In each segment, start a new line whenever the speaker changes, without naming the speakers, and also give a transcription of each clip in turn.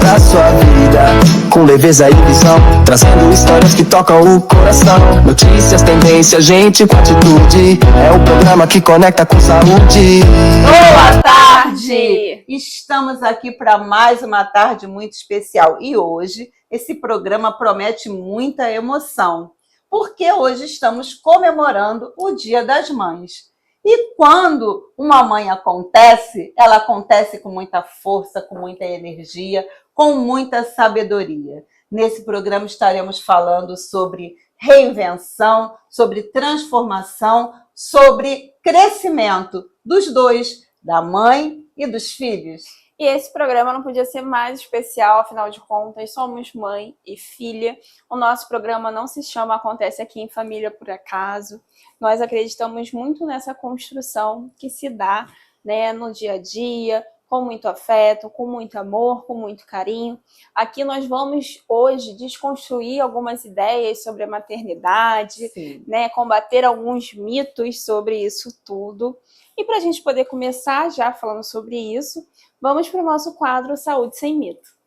da sua vida, com leveza e visão, trazendo histórias que tocam o coração. Notícias, tendências, gente com atitude, é o programa que conecta com saúde.
Boa tarde! Estamos aqui para mais uma tarde muito especial e hoje esse programa promete muita emoção, porque hoje estamos comemorando o Dia das Mães. E quando uma mãe acontece, ela acontece com muita força, com muita energia, com muita sabedoria. Nesse programa estaremos falando sobre reinvenção, sobre transformação, sobre crescimento dos dois, da mãe e dos filhos.
E esse programa não podia ser mais especial, afinal de contas, somos mãe e filha. O nosso programa não se chama Acontece Aqui em Família por acaso. Nós acreditamos muito nessa construção que se dá, né, no dia a dia, com muito afeto, com muito amor, com muito carinho. Aqui nós vamos hoje desconstruir algumas ideias sobre a maternidade, né, combater alguns mitos sobre isso tudo. E para a gente poder começar já falando sobre isso, vamos para o nosso quadro Saúde Sem Mito.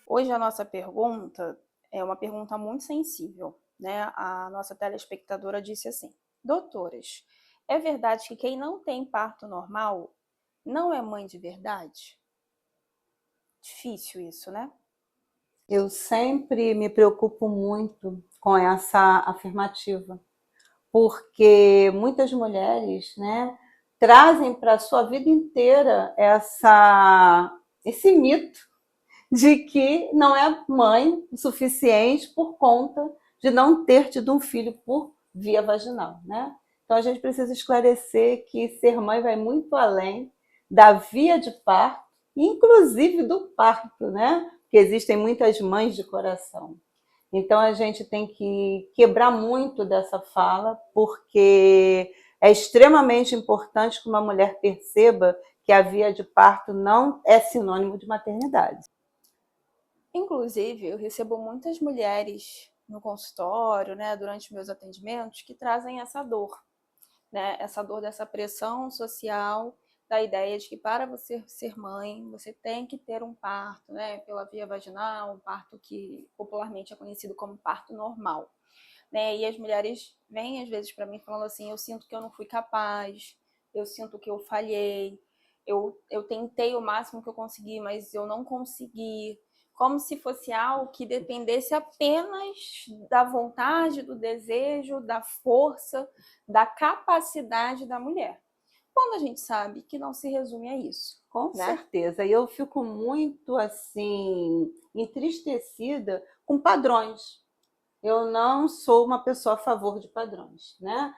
Hoje a nossa pergunta é uma pergunta muito sensível, né? A nossa telespectadora disse assim: doutoras, é verdade que quem não tem parto normal não é mãe de verdade? Difícil isso, né?
Eu sempre me preocupo muito com essa afirmativa, porque muitas mulheres, né, trazem para a sua vida inteira esse mito de que não é mãe o suficiente por conta de não ter tido um filho por via vaginal, né? Então a gente precisa esclarecer que ser mãe vai muito além da via de parto, inclusive do parto, né? Porque existem muitas mães de coração. Então a gente tem que quebrar muito dessa fala, porque é extremamente importante que uma mulher perceba que a via de parto não é sinônimo de maternidade.
Inclusive, eu recebo muitas mulheres no consultório, né, durante meus atendimentos, que trazem essa dor, né, essa dor dessa pressão social, da ideia de que para você ser mãe, você tem que ter um parto, né, pela via vaginal, um parto que popularmente é conhecido como parto normal, né, e as mulheres vêm às vezes para mim falando assim: eu sinto que eu não fui capaz, eu sinto que eu falhei, eu tentei o máximo que eu consegui, mas eu não consegui, como se fosse algo que dependesse apenas da vontade, do desejo, da força, da capacidade da mulher. Quando a gente sabe que não se resume a isso.
Com
né?
certeza. E eu fico muito, assim, entristecida com padrões. Eu não sou uma pessoa a favor de padrões, né?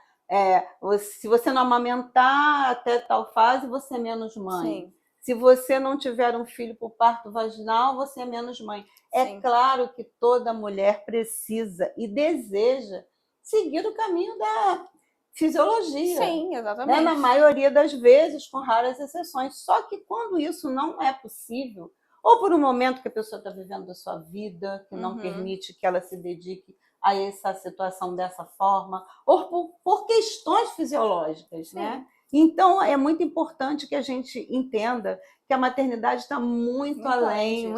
Se você não amamentar até tal fase, você é menos mãe.
Sim.
Se você não tiver um filho por parto vaginal, você é menos mãe. É
Sim.
claro que toda mulher precisa e deseja seguir o caminho da fisiologia.
Sim, exatamente.
Né? Na maioria das vezes, com raras exceções. Só que quando isso não é possível, ou por um momento que a pessoa está vivendo a sua vida, que não permite que ela se dedique a essa situação dessa forma, ou por questões fisiológicas, né? Então, é muito importante que a gente entenda que a maternidade está muito além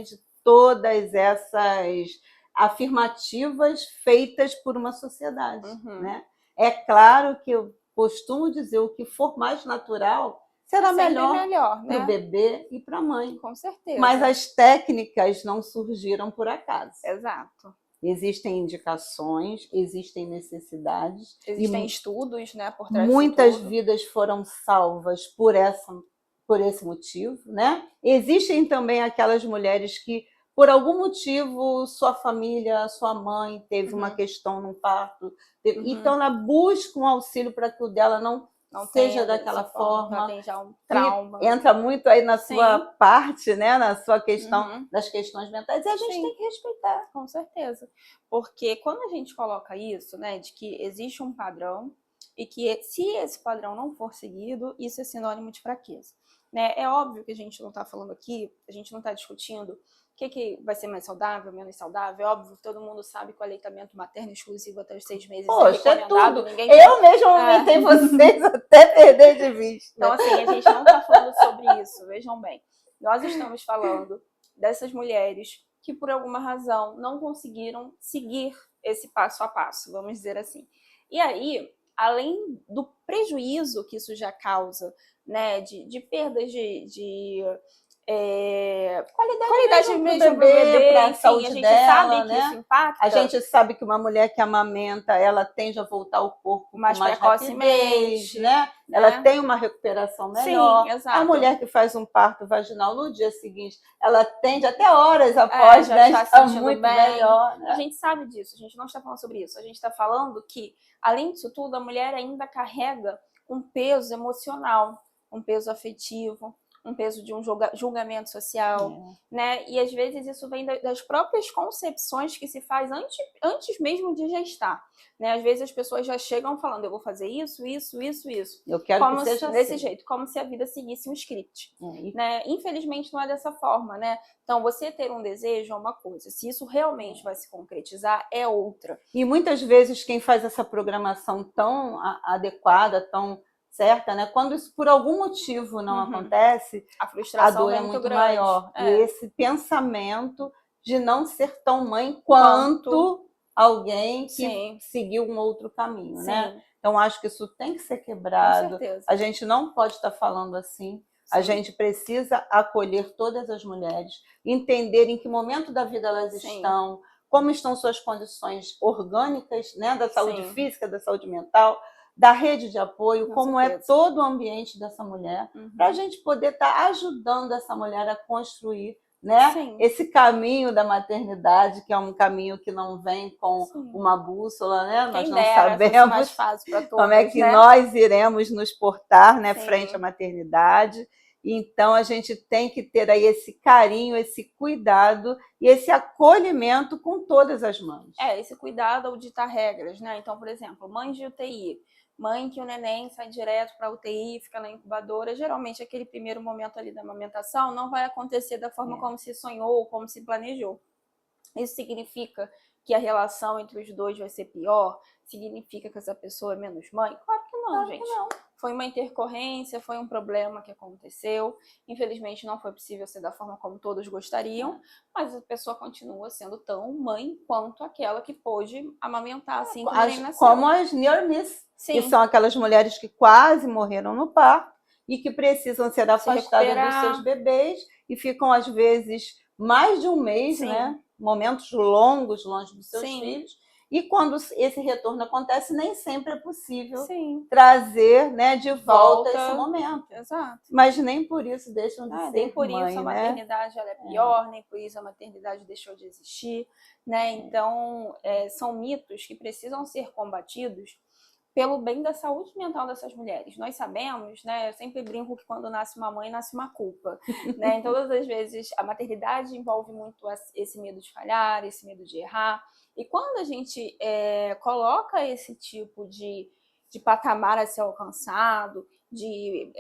de todas essas afirmativas feitas por uma sociedade, né? É claro que eu costumo dizer, o que for mais natural será melhor
né?
para o bebê e para a mãe.
Com certeza.
Mas as técnicas não surgiram por acaso.
Exato.
Existem indicações, existem necessidades.
Existem estudos, né, por trás
muitas
disso tudo.
Vidas foram salvas por esse motivo, né? Existem também aquelas mulheres que, por algum motivo, sua família, sua mãe teve uma questão no parto, então ela busca um auxílio para que o dela não seja daquela forma.
Ela tem já um trauma.
Entra muito aí na sua parte, né? Na sua questão das questões mentais, e a gente tem que respeitar.
Com certeza. Porque quando a gente coloca isso, né, de que existe um padrão e que se esse padrão não for seguido, isso é sinônimo de fraqueza. Né? É óbvio que a gente não está falando aqui, a gente não está discutindo que vai ser mais saudável, menos saudável? Óbvio, todo mundo sabe que o aleitamento materno exclusivo até os 6 meses
Poxa,
é
é
recomendado.
tudo.
Ninguém
Eu mesmo aumentei vocês até perder de vista.
Então, assim, a gente não está falando sobre isso, vejam bem. Nós estamos falando dessas mulheres que, por alguma razão, não conseguiram seguir esse passo a passo, vamos dizer assim. E aí, além do prejuízo que isso já causa, né, de perdas de qualidade mesmo pro bebê,
para a
enfim,
saúde
a gente
dela,
sabe que
né?
isso impacta.
A gente sabe que uma mulher que amamenta, ela tende a voltar ao corpo
Mais
com mais
precocemente,
rapidez, né? Ela tem uma recuperação melhor.
Sim, exato.
A mulher que faz um parto vaginal no dia seguinte, ela tende até horas após,
já
né,
está
estar
sentindo
muito
bem.
melhor, né?
A gente sabe disso, a gente não está falando sobre isso. A gente está falando que, além disso tudo, a mulher ainda carrega um peso emocional, um peso afetivo, um peso de um julgamento social, né? E às vezes isso vem das próprias concepções que se faz antes mesmo de gestar, né? Às vezes as pessoas já chegam falando, eu vou fazer isso.
Eu quero
como
que seja
desse
assim.
jeito, como se a vida seguisse um script, né? Infelizmente não é dessa forma, né? Então você ter um desejo é uma coisa, se isso realmente vai se concretizar é outra.
E muitas vezes quem faz essa programação tão adequada, tão certa, né? Quando isso por algum motivo não acontece,
a frustração
dor é
muito
muito
grande.
maior. E esse pensamento de não ser tão mãe quanto alguém que seguiu um outro caminho, né? Então acho que isso tem que ser quebrado.
Com certeza.
A gente não pode estar falando assim. A gente precisa acolher todas as mulheres, entender em que momento da vida elas estão, como estão suas condições orgânicas, né, da saúde física, da saúde mental, da rede de apoio, como é todo o ambiente dessa mulher, para a gente poder estar ajudando essa mulher a construir, né, esse caminho da maternidade, que é um caminho que não vem com uma bússola, né? Nós não sabemos
mais fácil para todas,
como é que nós iremos nos portar, né, frente à maternidade. Então, a gente tem que ter aí esse carinho, esse cuidado e esse acolhimento com todas as mães.
Esse cuidado ao ditar regras, né? Então, por exemplo, mães de UTI, mãe que o neném sai direto para a UTI, fica na incubadora, geralmente aquele primeiro momento ali da amamentação não vai acontecer da forma como se sonhou, como se planejou. Isso significa que a relação entre os dois vai ser pior? Significa que essa pessoa é menos mãe? Claro que não, gente. Não. Foi uma intercorrência, foi um problema que aconteceu. Infelizmente não foi possível ser da forma como todos gostariam, mas a pessoa continua sendo tão mãe quanto aquela que pôde amamentar assim que o neném nasceu.
Como as near miss, que são aquelas mulheres que quase morreram no parto e que precisam ser afastadas dos seus bebês e ficam às vezes mais de um mês, né? Momentos longos longe dos seus filhos. E quando esse retorno acontece, nem sempre é possível trazer, né, de volta esse momento.
Exato.
Mas nem por isso deixam de ser
nem por
mãe,
isso a
né?
maternidade ela é pior, nem por isso a maternidade deixou de existir, né? Então, são mitos que precisam ser combatidos pelo bem da saúde mental dessas mulheres. Nós sabemos, né? Eu sempre brinco que quando nasce uma mãe, nasce uma culpa, né? Em todas as vezes, a maternidade envolve muito esse medo de falhar, esse medo de errar. E quando a gente coloca esse tipo de patamar a ser alcançado, de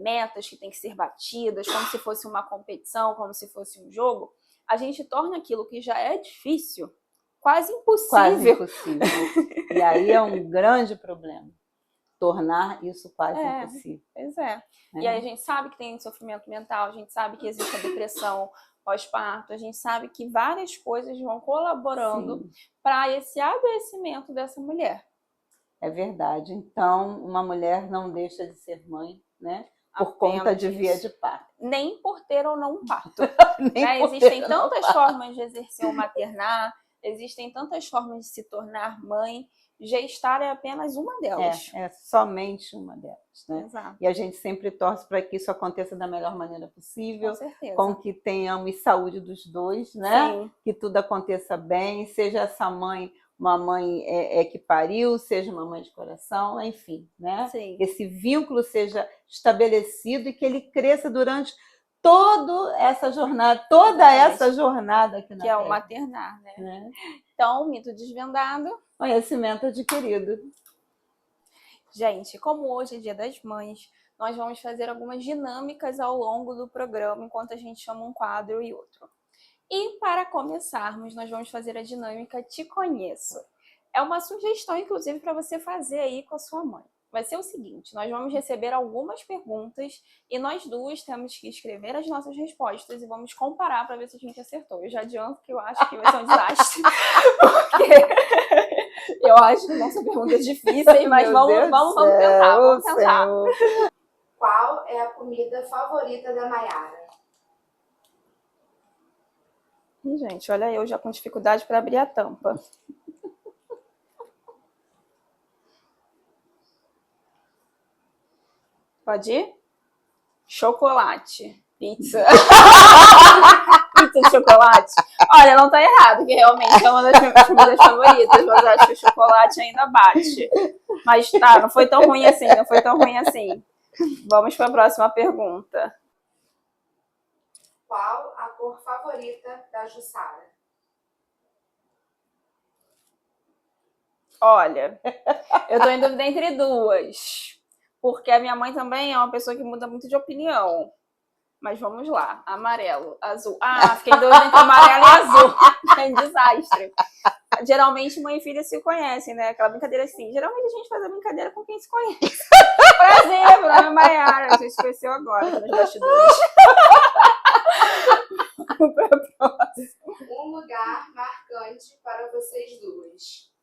metas que têm que ser batidas, como se fosse uma competição, como se fosse um jogo, a gente torna aquilo que já é difícil quase impossível.
Quase impossível. E aí é um grande problema, tornar isso quase impossível.
Pois é. E aí a gente sabe que tem sofrimento mental, a gente sabe que existe a depressão pós-parto, a gente sabe que várias coisas vão colaborando para esse adoecimento dessa mulher.
É verdade. Então, uma mulher não deixa de ser mãe, né? Por conta de via de parto.
Nem por ter ou não um parto. Né? Existem tantas formas de exercer ou maternar, existem tantas formas de se tornar mãe. Gestar é apenas uma delas.
É somente uma delas, né?
Exato.
E a gente sempre torce para que isso aconteça da melhor maneira possível,
com certeza,
com que tenhamos saúde dos dois, né? Que tudo aconteça bem, seja essa mãe uma mãe que pariu, seja uma mãe de coração, enfim, né? Esse vínculo seja estabelecido e que ele cresça durante toda essa jornada aqui na Terra.
Que é o maternar, né? Então, mito desvendado.
Conhecimento adquirido.
Gente, como hoje é Dia das Mães, nós vamos fazer algumas dinâmicas ao longo do programa, enquanto a gente chama um quadro e outro. E para começarmos, nós vamos fazer a dinâmica Te Conheço. É uma sugestão, inclusive, para você fazer aí com a sua mãe. Vai ser o seguinte, nós vamos receber algumas perguntas e nós duas temos que escrever as nossas respostas e vamos comparar para ver se a gente acertou. Eu já adianto que eu acho que vai ser um desastre, porque eu acho que não são perguntas difíceis, mas vamos tentar.
Qual é a comida favorita da Mayara?
Gente, olha eu já com dificuldade para abrir a tampa. Pode ir? Chocolate. Pizza. Pizza de chocolate. Olha, não tá errado, que realmente é uma das minhas comidas favoritas, mas acho que o chocolate ainda bate. Mas tá, não foi tão ruim assim, não foi tão ruim assim. Vamos para a próxima pergunta.
Qual a cor favorita da Jussara?
Olha, eu tô em dúvida entre duas. Porque a minha mãe também é uma pessoa que muda muito de opinião. Mas vamos lá. Amarelo, azul. Ah, fiquei em dúvida entre amarelo e azul. É um desastre. Geralmente mãe e filha se conhecem, né? Aquela brincadeira assim. Geralmente a gente faz a brincadeira com quem se conhece. Prazer, meu nome é Mayara. A gente se conheceu agora, nos bastidores.
Um lugar marcante para vocês duas.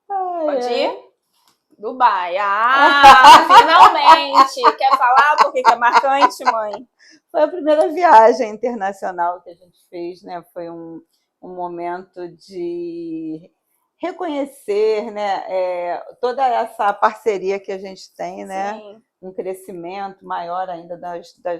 Pode ir? Dubai. Ah, finalmente! Quer falar por que é marcante, mãe?
Foi a primeira viagem internacional que a gente fez, né? Foi um momento de reconhecer, né, toda essa parceria que a gente tem, né?
Sim.
Um crescimento maior ainda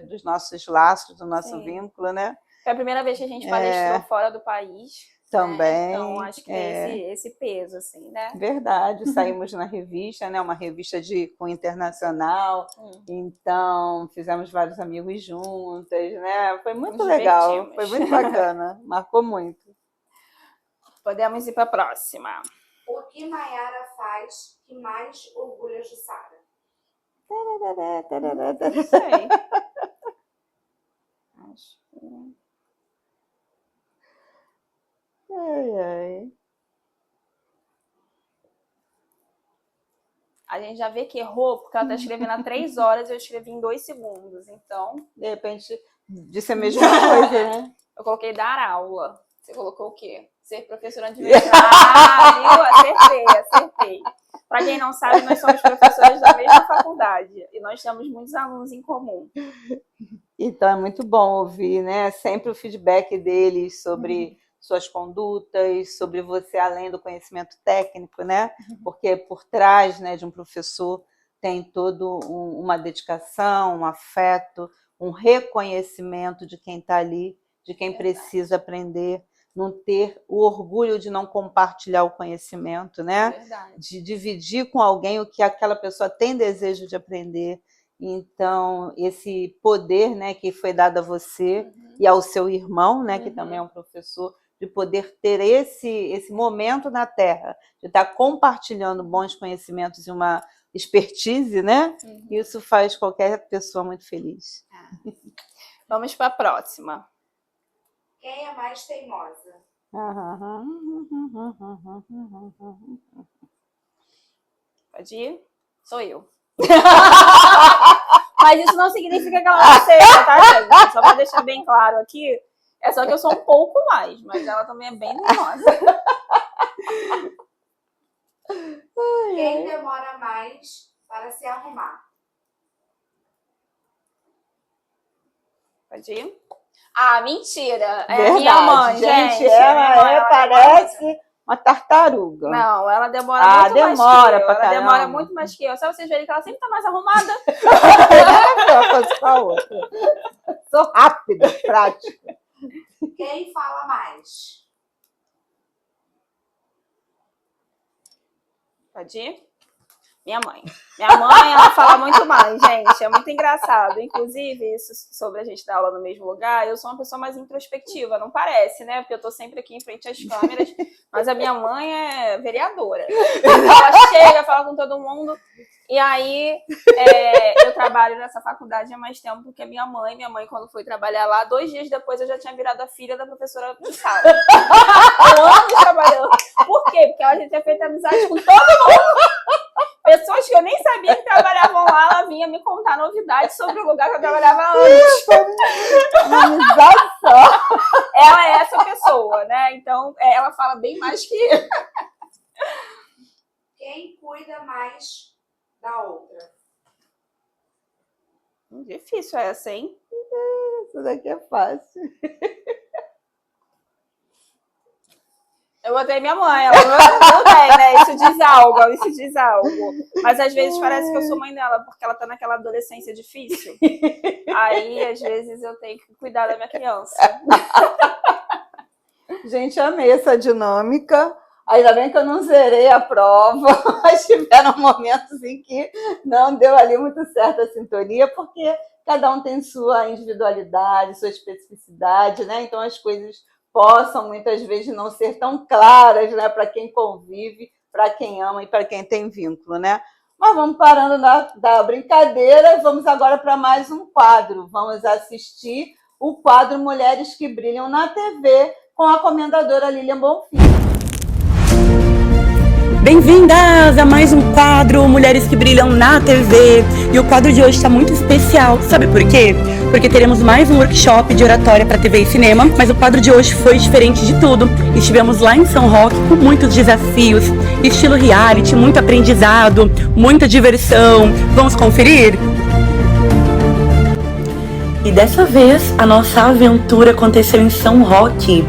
dos nossos laços, do nosso
Sim.
vínculo, né?
Foi a primeira vez que a gente palestrou fora do país.
Também.
Né? Então, acho que tem esse peso, assim, né?
Verdade, saímos na revista, né? Uma revista de cunho internacional. Então, fizemos vários amigos juntas, né? Foi muito legal, foi muito bacana, marcou muito.
Podemos ir para a próxima.
O que Mayara faz que mais orgulha Jussara?
Não sei. Acho que...
Ai.
A gente já vê que errou, porque ela tá escrevendo há 3 horas e eu escrevi em 2 segundos. Então,
de repente, disse a mesma coisa, né?
Eu coloquei dar aula. Você colocou o quê? Ser professora universitária. Ah, viu? Acertei. Para quem não sabe, nós somos professores da mesma faculdade e nós temos muitos alunos em comum.
Então é muito bom ouvir, né? Sempre o feedback deles sobre suas condutas, sobre você além do conhecimento técnico, né? Porque por trás, né, de um professor tem todo uma dedicação, um afeto, um reconhecimento de quem está ali, de quem precisa aprender, não ter o orgulho de não compartilhar o conhecimento, né?
Verdade.
De dividir com alguém o que aquela pessoa tem desejo de aprender. Então, esse poder, né, que foi dado a você e ao seu irmão, né, que também é um professor, de poder ter esse momento na Terra, de estar compartilhando bons conhecimentos e uma expertise, né? Isso faz qualquer pessoa muito feliz.
Vamos para a próxima.
Quem é mais teimosa?
Pode ir? Sou eu. Mas isso não significa que ela não seja, tá, gente? Só para deixar bem claro aqui, é só que eu sou um pouco mais, mas ela também é bem teimosa.
Quem demora mais para se arrumar?
Pode ir? Ah, mentira! É
Verdade,
a minha mãe, gente.
Ela parece uma tartaruga.
Não, ela demora muito mais que eu. Ela demora muito mais que eu. Só vocês verem que ela sempre tá mais arrumada.
Uma coisa com a outra. Sou rápida, prática.
Quem fala mais?
Pode ir? Minha mãe. Minha mãe, ela fala muito mais, gente. É muito engraçado. Inclusive, isso sobre a gente dar aula no mesmo lugar, eu sou uma pessoa mais introspectiva, não parece, né? Porque eu tô sempre aqui em frente às câmeras. Mas a minha mãe é vereadora. Ela chega, fala com todo mundo. E aí, eu trabalho nessa faculdade há mais tempo que a minha mãe. Minha mãe, quando foi trabalhar lá, 2 dias depois eu já tinha virado a filha da professora de sala. Anos trabalhando. Por quê? Porque ela já tinha feito amizade com todo mundo. Pessoas que eu nem sabia que trabalhavam lá, ela vinha me contar novidades sobre o lugar que eu trabalhava antes. Ela é essa pessoa, né? Então, ela fala bem mais que eu.
Quem cuida mais da outra?
Difícil essa, hein?
Isso daqui é fácil.
Eu botei minha mãe, ela não tem, né? Isso diz algo. Mas às vezes parece que eu sou mãe dela, porque ela tá naquela adolescência difícil. Aí, às vezes, eu tenho que cuidar da minha criança.
Gente, amei essa dinâmica. Ainda bem que eu não zerei a prova, mas tiveram momentos em que não deu ali muito certo a sintonia, porque cada um tem sua individualidade, sua especificidade, né? Então as coisas possam muitas vezes não ser tão claras, né, para quem convive, para quem ama e para quem tem vínculo, né? Mas vamos parando da brincadeira, vamos agora para mais um quadro. Vamos assistir o quadro Mulheres que Brilham na TV com a comendadora Lilian Bonfim.
Bem-vindas a mais um quadro Mulheres que Brilham na TV. E o quadro de hoje está muito especial. Sabe por quê? Porque teremos mais um workshop de oratória para TV e cinema. Mas o quadro de hoje foi diferente de tudo. Estivemos lá em São Roque com muitos desafios, estilo reality, muito aprendizado, muita diversão. Vamos conferir? E dessa vez a nossa aventura aconteceu em São Roque,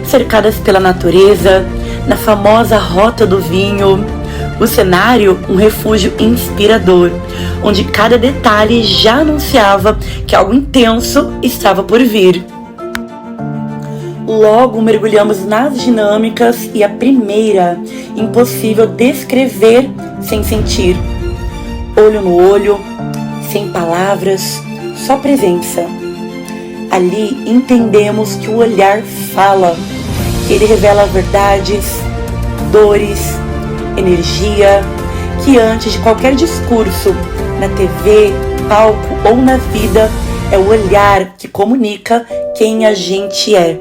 cercadas pela natureza, na famosa Rota do Vinho. O cenário, um refúgio inspirador, onde cada detalhe já anunciava que algo intenso estava por vir. Logo mergulhamos nas dinâmicas e a primeira, impossível descrever sem sentir. Olho no olho, sem palavras, só presença. Ali entendemos que o olhar fala, que ele revela verdades, dores, energia, que antes de qualquer discurso, na TV, palco ou na vida, é o olhar que comunica quem a gente é.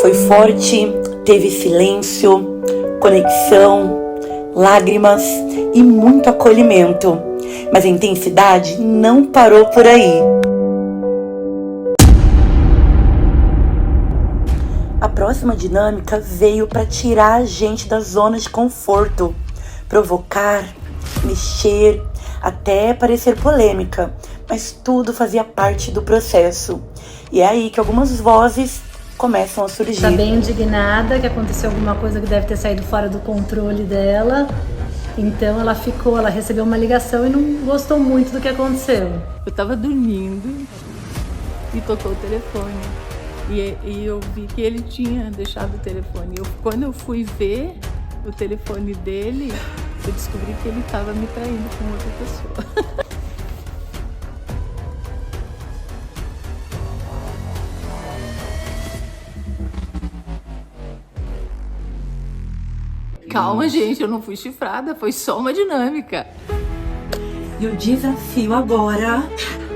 Foi forte, teve silêncio, conexão, lágrimas e muito acolhimento, mas a intensidade não parou por aí. A próxima dinâmica veio para tirar a gente da zona de conforto, provocar, mexer, até parecer polêmica, mas tudo fazia parte do processo. E é aí que algumas vozes começam a surgir.
Está bem indignada que aconteceu alguma coisa que deve ter saído fora do controle dela. Então ela recebeu uma ligação e não gostou muito do que aconteceu.
Eu estava dormindo e tocou o telefone. E eu vi que ele tinha deixado o telefone. Quando eu fui ver o telefone dele, eu descobri que ele estava me traindo com outra pessoa. Calma, gente, eu não fui chifrada, foi só uma dinâmica.
E o desafio agora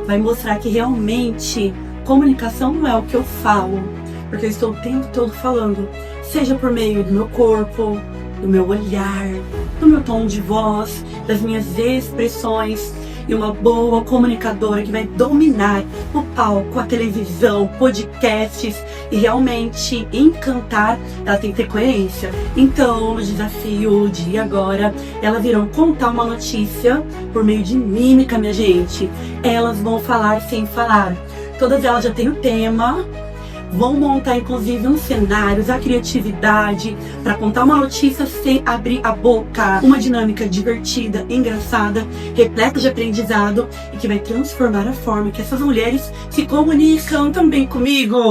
vai mostrar que realmente comunicação não é o que eu falo, porque eu estou o tempo todo falando, seja por meio do meu corpo, do meu olhar, do meu tom de voz, das minhas expressões. E uma boa comunicadora que vai dominar o palco, a televisão, podcasts e realmente encantar, ela tem que ter coerência. Então, no desafio de agora, elas irão contar uma notícia por meio de mímica, minha gente. Elas vão falar sem falar. Todas elas já têm o tema, vão montar inclusive uns cenários, a criatividade para contar uma notícia sem abrir a boca. Uma dinâmica divertida, engraçada, repleta de aprendizado e que vai transformar a forma que essas mulheres se comunicam também comigo.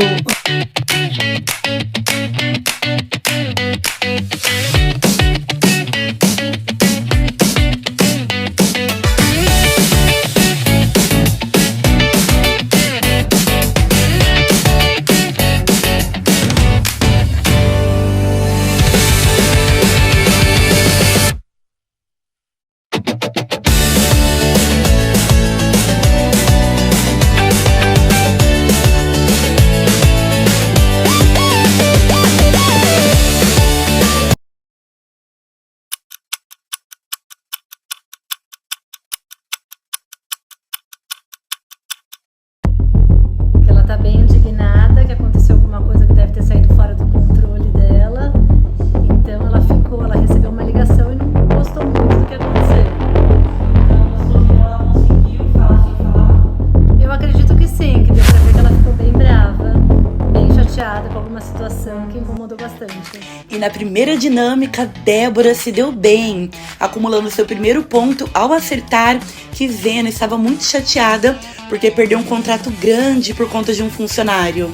situação que incomodou bastante.
E na primeira dinâmica, Débora se deu bem, acumulando seu primeiro ponto ao acertar que Vena estava muito chateada porque perdeu um contrato grande por conta de um funcionário.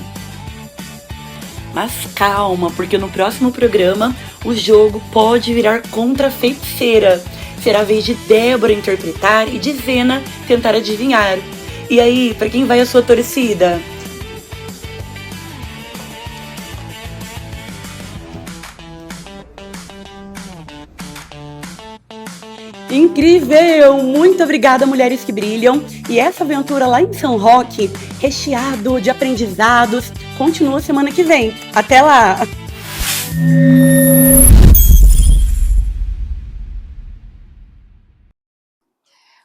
Mas calma, porque no próximo programa o jogo pode virar contra a feiticeira. Será a vez de Débora interpretar e de Vena tentar adivinhar. E aí, para quem vai a sua torcida? Incrível! Muito obrigada, Mulheres que Brilham! E essa aventura lá em São Roque, recheado de aprendizados, continua semana que vem. Até lá!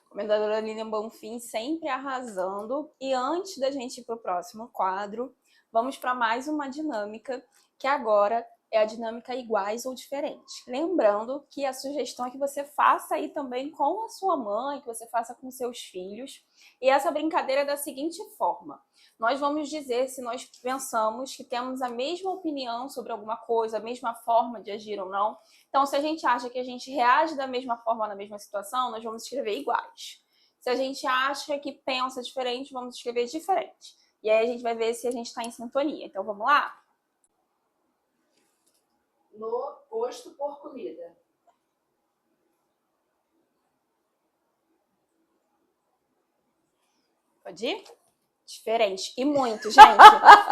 Comendadora Lilian Bonfim sempre arrasando. E antes da gente ir para o próximo quadro, vamos para mais uma dinâmica, que agora é a dinâmica iguais ou diferente. Lembrando que a sugestão é que você faça aí também com a sua mãe, que você faça com seus filhos. E essa brincadeira é da seguinte forma. Nós vamos dizer se nós pensamos que temos a mesma opinião sobre alguma coisa, a mesma forma de agir ou não. Então, se a gente acha que a gente reage da mesma forma na mesma situação, nós vamos escrever iguais. Se a gente acha que pensa diferente, vamos escrever diferente. E aí a gente vai ver se a gente está em sintonia. Então, vamos lá?
No gosto por comida.
Pode ir? Diferente. E muito, gente.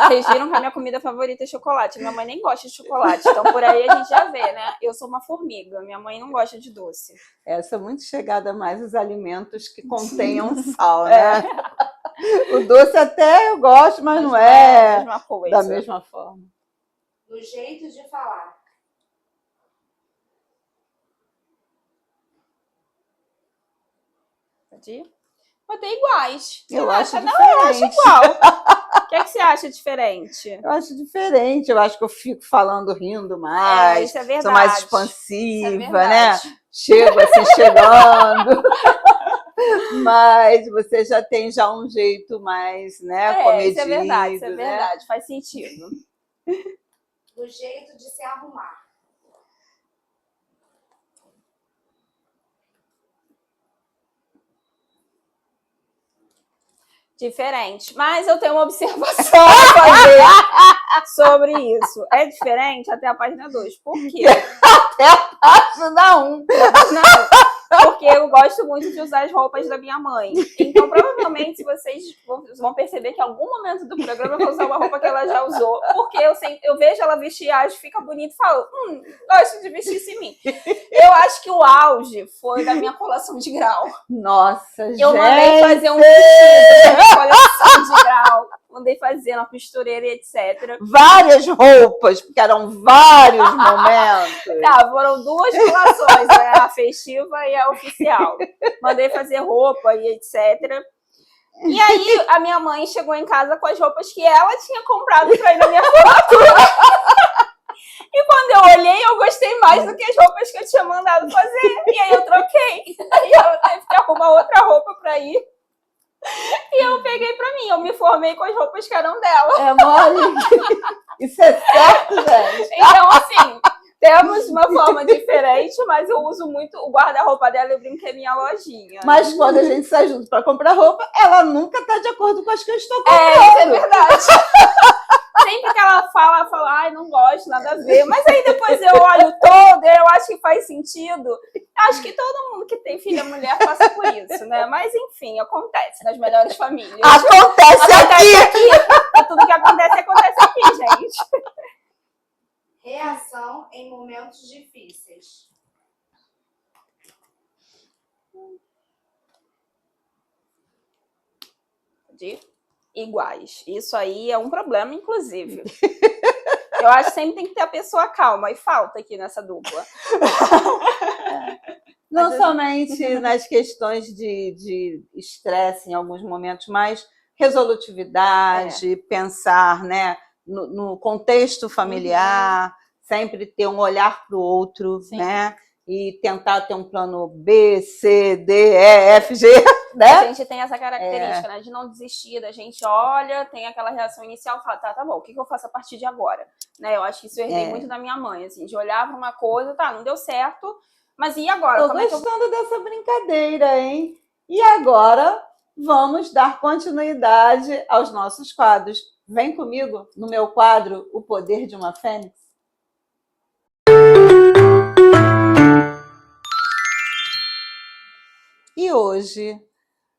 Vocês viram que a minha comida favorita é chocolate. Minha mãe nem gosta de chocolate. Então, por aí a gente já vê, né? Eu sou uma formiga. Minha mãe não gosta de doce.
Essa é muito chegada mais aos alimentos que contenham sal, né? O doce até eu gosto, mas não é
a mesma coisa.
Da mesma forma.
No jeito de falar.
Pode ir? Botei iguais.
Eu acho
Não, eu acho
diferente.
igual. O que é que você acha diferente?
Eu acho diferente. Eu acho que eu fico falando, rindo mais.
Isso é verdade.
Sou mais
Isso é
expansiva, né?
verdade.
Chego assim, chegando. Mas você já tem já um jeito mais, né, comedido.
Isso é verdade, isso é
né?
verdade. Faz sentido.
No jeito de se arrumar.
Diferente. Mas eu tenho uma observação a fazer sobre isso. É diferente até a página 2. Por quê?
Até a página 1.
Não, porque eu gosto muito de usar as roupas da minha mãe. Então, provavelmente, vocês vão perceber que em algum momento do programa eu vou usar uma roupa que ela já usou. Porque eu vejo ela vestir, acho que fica bonito e falo, gosto de vestir isso em mim. Eu acho que o auge foi da minha colação de grau.
Nossa, gente.
Eu mandei fazer um vestido da minha colação de grau. Mandei fazer na costureira e etc.
Várias roupas, porque eram vários momentos.
Tá, foram 2 colações, né? A festiva e a oficial. Mandei fazer roupa e etc. E aí, a minha mãe chegou em casa com as roupas que ela tinha comprado pra ir na minha formatura. E quando eu olhei, eu gostei mais do que as roupas que eu tinha mandado fazer. E aí eu troquei. E ela teve que arrumar outra roupa pra ir. E eu peguei pra mim. Eu me formei com as roupas que eram dela.
É mole. Isso é certo, gente.
Então, assim, temos uma forma diferente, mas eu uso muito o guarda-roupa dela e o brinco é minha lojinha.
Mas quando a gente sai junto pra comprar roupa, ela nunca tá de acordo com as que eu estou comprando.
Isso é verdade. Sempre que ela fala, ai, não gosto, nada a ver. Mas aí depois eu olho todo, eu acho que faz sentido. Acho que todo mundo que tem filha mulher passa por isso, né? Mas enfim, acontece nas melhores famílias.
Acontece aqui!
Tudo que acontece aqui, gente.
Reação em momentos difíceis.
De iguais. Isso aí é um problema, inclusive. Eu acho que sempre tem que ter a pessoa calma, e falta aqui nessa dupla.
Não somente nas questões de estresse em alguns momentos, mas resolutividade, pensar, né, no contexto familiar, sempre ter um olhar para o outro, né? E tentar ter um plano B, C, D, E, F, G né?
A gente tem essa característica, né? De não desistir, da gente olha, tem aquela reação inicial, fala, tá bom, o que eu faço a partir de agora? Né? Eu acho que isso eu herdei muito da minha mãe, assim, de olhar para uma coisa, tá, não deu certo, mas e agora?
Tô
Como é que eu...
gostando dessa brincadeira, hein? E agora vamos dar continuidade aos nossos quadros. Vem comigo no meu quadro O Poder de uma Fênix. E hoje,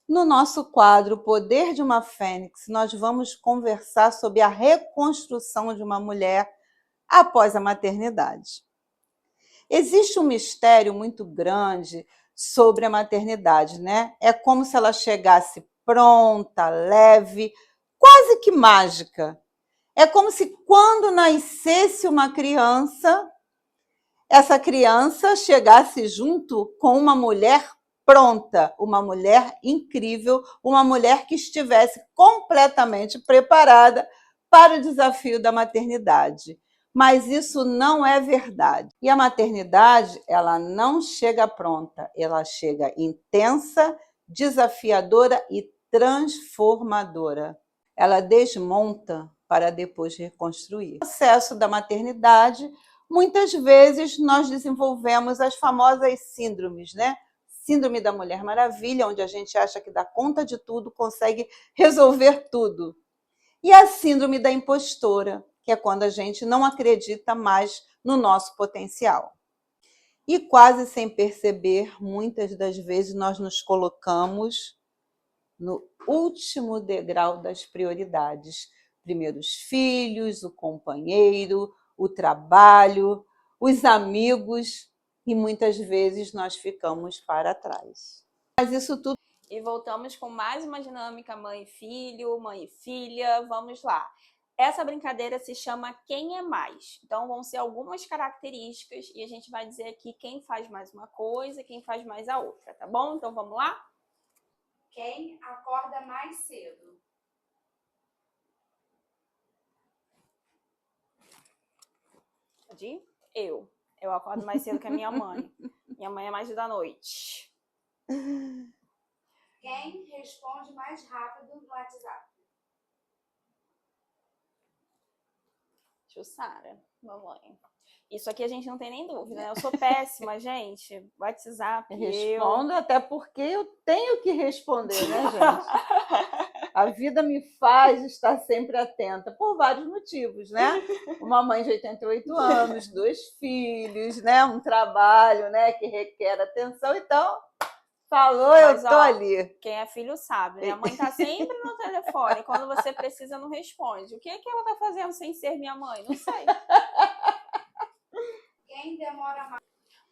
no nosso quadro O Poder de uma Fênix, nós vamos conversar sobre a reconstrução de uma mulher após a maternidade. Existe um mistério muito grande sobre a maternidade, né? É como se ela chegasse pronta, leve, quase que mágica. É como se quando nascesse uma criança, essa criança chegasse junto com uma mulher pronta, uma mulher incrível, uma mulher que estivesse completamente preparada para o desafio da maternidade. Mas isso não é verdade. E a maternidade, ela não chega pronta, ela chega intensa, desafiadora e transformadora. Ela desmonta para depois reconstruir. No processo da maternidade, muitas vezes nós desenvolvemos as famosas síndromes, né? Síndrome da Mulher Maravilha, onde a gente acha que dá conta de tudo, consegue resolver tudo. E a síndrome da impostora, que é quando a gente não acredita mais no nosso potencial. E quase sem perceber, muitas das vezes nós nos colocamos no último degrau das prioridades. Primeiro os filhos, o companheiro, o trabalho, os amigos, e muitas vezes nós ficamos para trás. Mas isso tudo...
E voltamos com mais uma dinâmica mãe e filho, mãe e filha, vamos lá. Essa brincadeira se chama Quem é Mais? Então vão ser algumas características e a gente vai dizer aqui quem faz mais uma coisa e quem faz mais a outra, tá bom? Então vamos lá?
Quem acorda mais cedo?
Pode ir? Eu. Eu acordo mais cedo que a minha mãe. Minha mãe é mais da noite.
Quem responde mais rápido no WhatsApp?
Jussara, mamãe. Isso aqui a gente não tem nem dúvida, né? Eu sou péssima, gente. WhatsApp,
Respondo, até porque eu tenho que responder, né, gente? A vida me faz estar sempre atenta, por vários motivos, né? Uma mãe de 88 anos, 2 filhos, né? Um trabalho, né, que requer atenção. Então, falou, mas, eu tô ali.
Quem é filho sabe, né? A mãe tá sempre no telefone. Quando você precisa, não responde. O que é que ela tá fazendo sem ser minha mãe? Não sei.
Quem demora mais?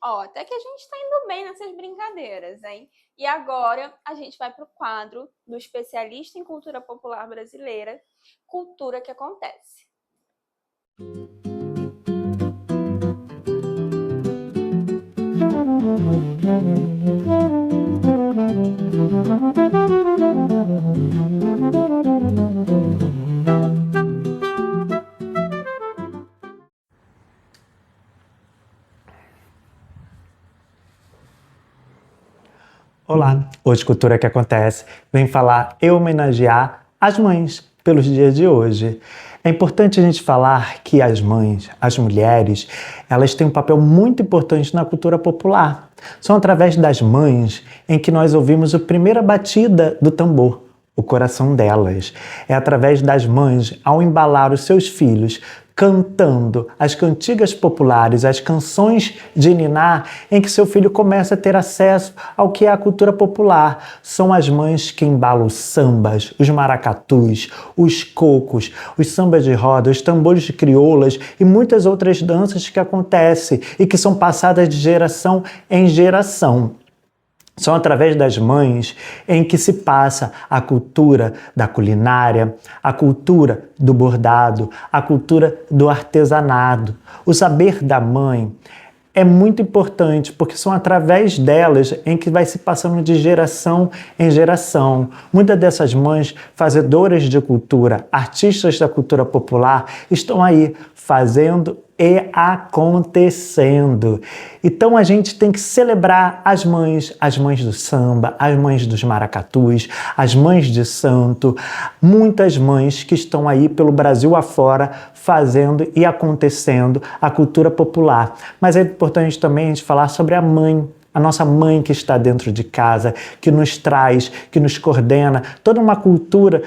Ó, até que a gente tá indo bem nessas brincadeiras, hein? E agora a gente vai pro quadro do especialista em cultura popular brasileira, Cultura que Acontece.
Olá, hoje Cultura que Acontece vem falar e homenagear as mães pelos dias de hoje. É importante a gente falar que as mães, as mulheres, elas têm um papel muito importante na cultura popular. São através das mães em que nós ouvimos a primeira batida do tambor, o coração delas. É através das mães, ao embalar os seus filhos, cantando as cantigas populares, as canções de niná, em que seu filho começa a ter acesso ao que é a cultura popular. São as mães que embalam os sambas, os maracatus, os cocos, os sambas de roda, os tambores de crioulas e muitas outras danças que acontecem e que são passadas de geração em geração. São através das mães em que se passa a cultura da culinária, a cultura do bordado, a cultura do artesanato. O saber da mãe é muito importante porque são através delas em que vai se passando de geração em geração. Muitas dessas mães, fazedoras de cultura, artistas da cultura popular, estão aí fazendo e acontecendo. Então a gente tem que celebrar as mães do samba, as mães dos maracatus, as mães de santo, muitas mães que estão aí pelo Brasil afora fazendo e acontecendo a cultura popular. Mas é importante também a gente falar sobre a mãe, a nossa mãe que está dentro de casa, que nos traz, que nos coordena, toda uma cultura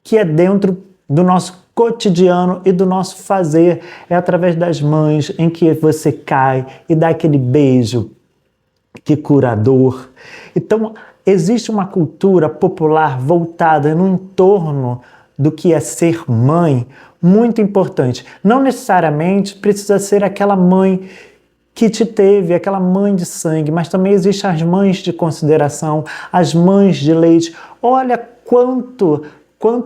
que é dentro do nosso cotidiano e do nosso fazer. É através das mães em que você cai e dá aquele beijo que cura a dor. Então, existe uma cultura popular voltada no entorno do que é ser mãe, muito importante. Não necessariamente precisa ser aquela mãe que te teve, aquela mãe de sangue, mas também existem as mães de consideração, as mães de leite. Olha quanto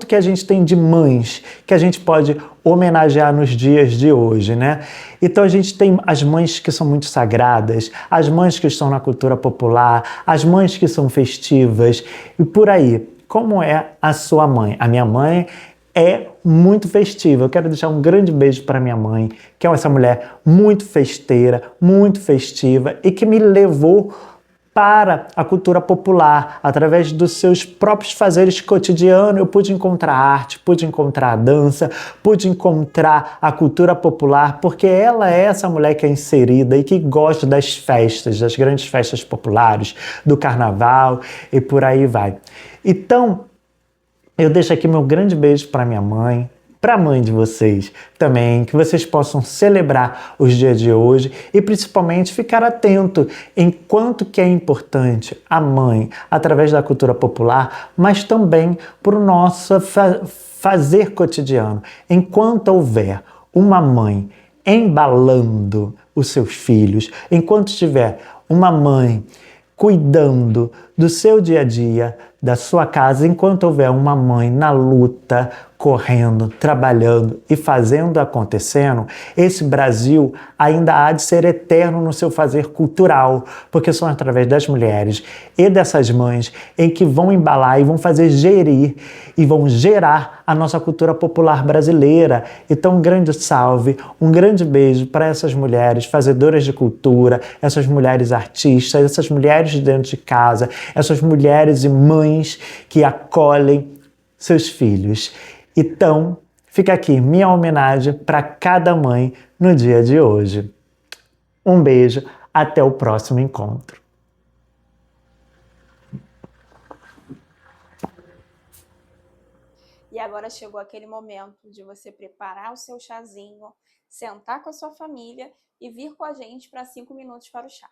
que a gente tem de mães que a gente pode homenagear nos dias de hoje, né? Então a gente tem as mães que são muito sagradas, as mães que estão na cultura popular, as mães que são festivas e por aí. Como é a sua mãe? A minha mãe é muito festiva. Eu quero deixar um grande beijo para minha mãe, que é essa mulher muito festeira, muito festiva e que me levou para a cultura popular. Através dos seus próprios fazeres cotidianos, eu pude encontrar arte, pude encontrar a dança, pude encontrar a cultura popular, porque ela é essa mulher que é inserida e que gosta das festas, das grandes festas populares, do carnaval e por aí vai. Então, eu deixo aqui meu grande beijo para minha mãe, para a mãe de vocês também, que vocês possam celebrar os dias de hoje e principalmente ficar atento em quanto que é importante a mãe através da cultura popular, mas também para o nosso fazer cotidiano. Enquanto houver uma mãe embalando os seus filhos, enquanto tiver uma mãe cuidando do seu dia a dia, da sua casa, enquanto houver uma mãe na luta, correndo, trabalhando e fazendo acontecendo, esse Brasil ainda há de ser eterno no seu fazer cultural, porque são através das mulheres e dessas mães em que vão embalar e vão fazer gerir e vão gerar a nossa cultura popular brasileira. Então, um grande salve, um grande beijo para essas mulheres fazedoras de cultura, essas mulheres artistas, essas mulheres de dentro de casa, essas mulheres e mães que acolhem seus filhos. Então, fica aqui minha homenagem para cada mãe no dia de hoje. Um beijo, até o próximo encontro.
E agora chegou aquele momento de você preparar o seu chazinho, sentar com a sua família e vir com a gente para 5 minutos para o chá.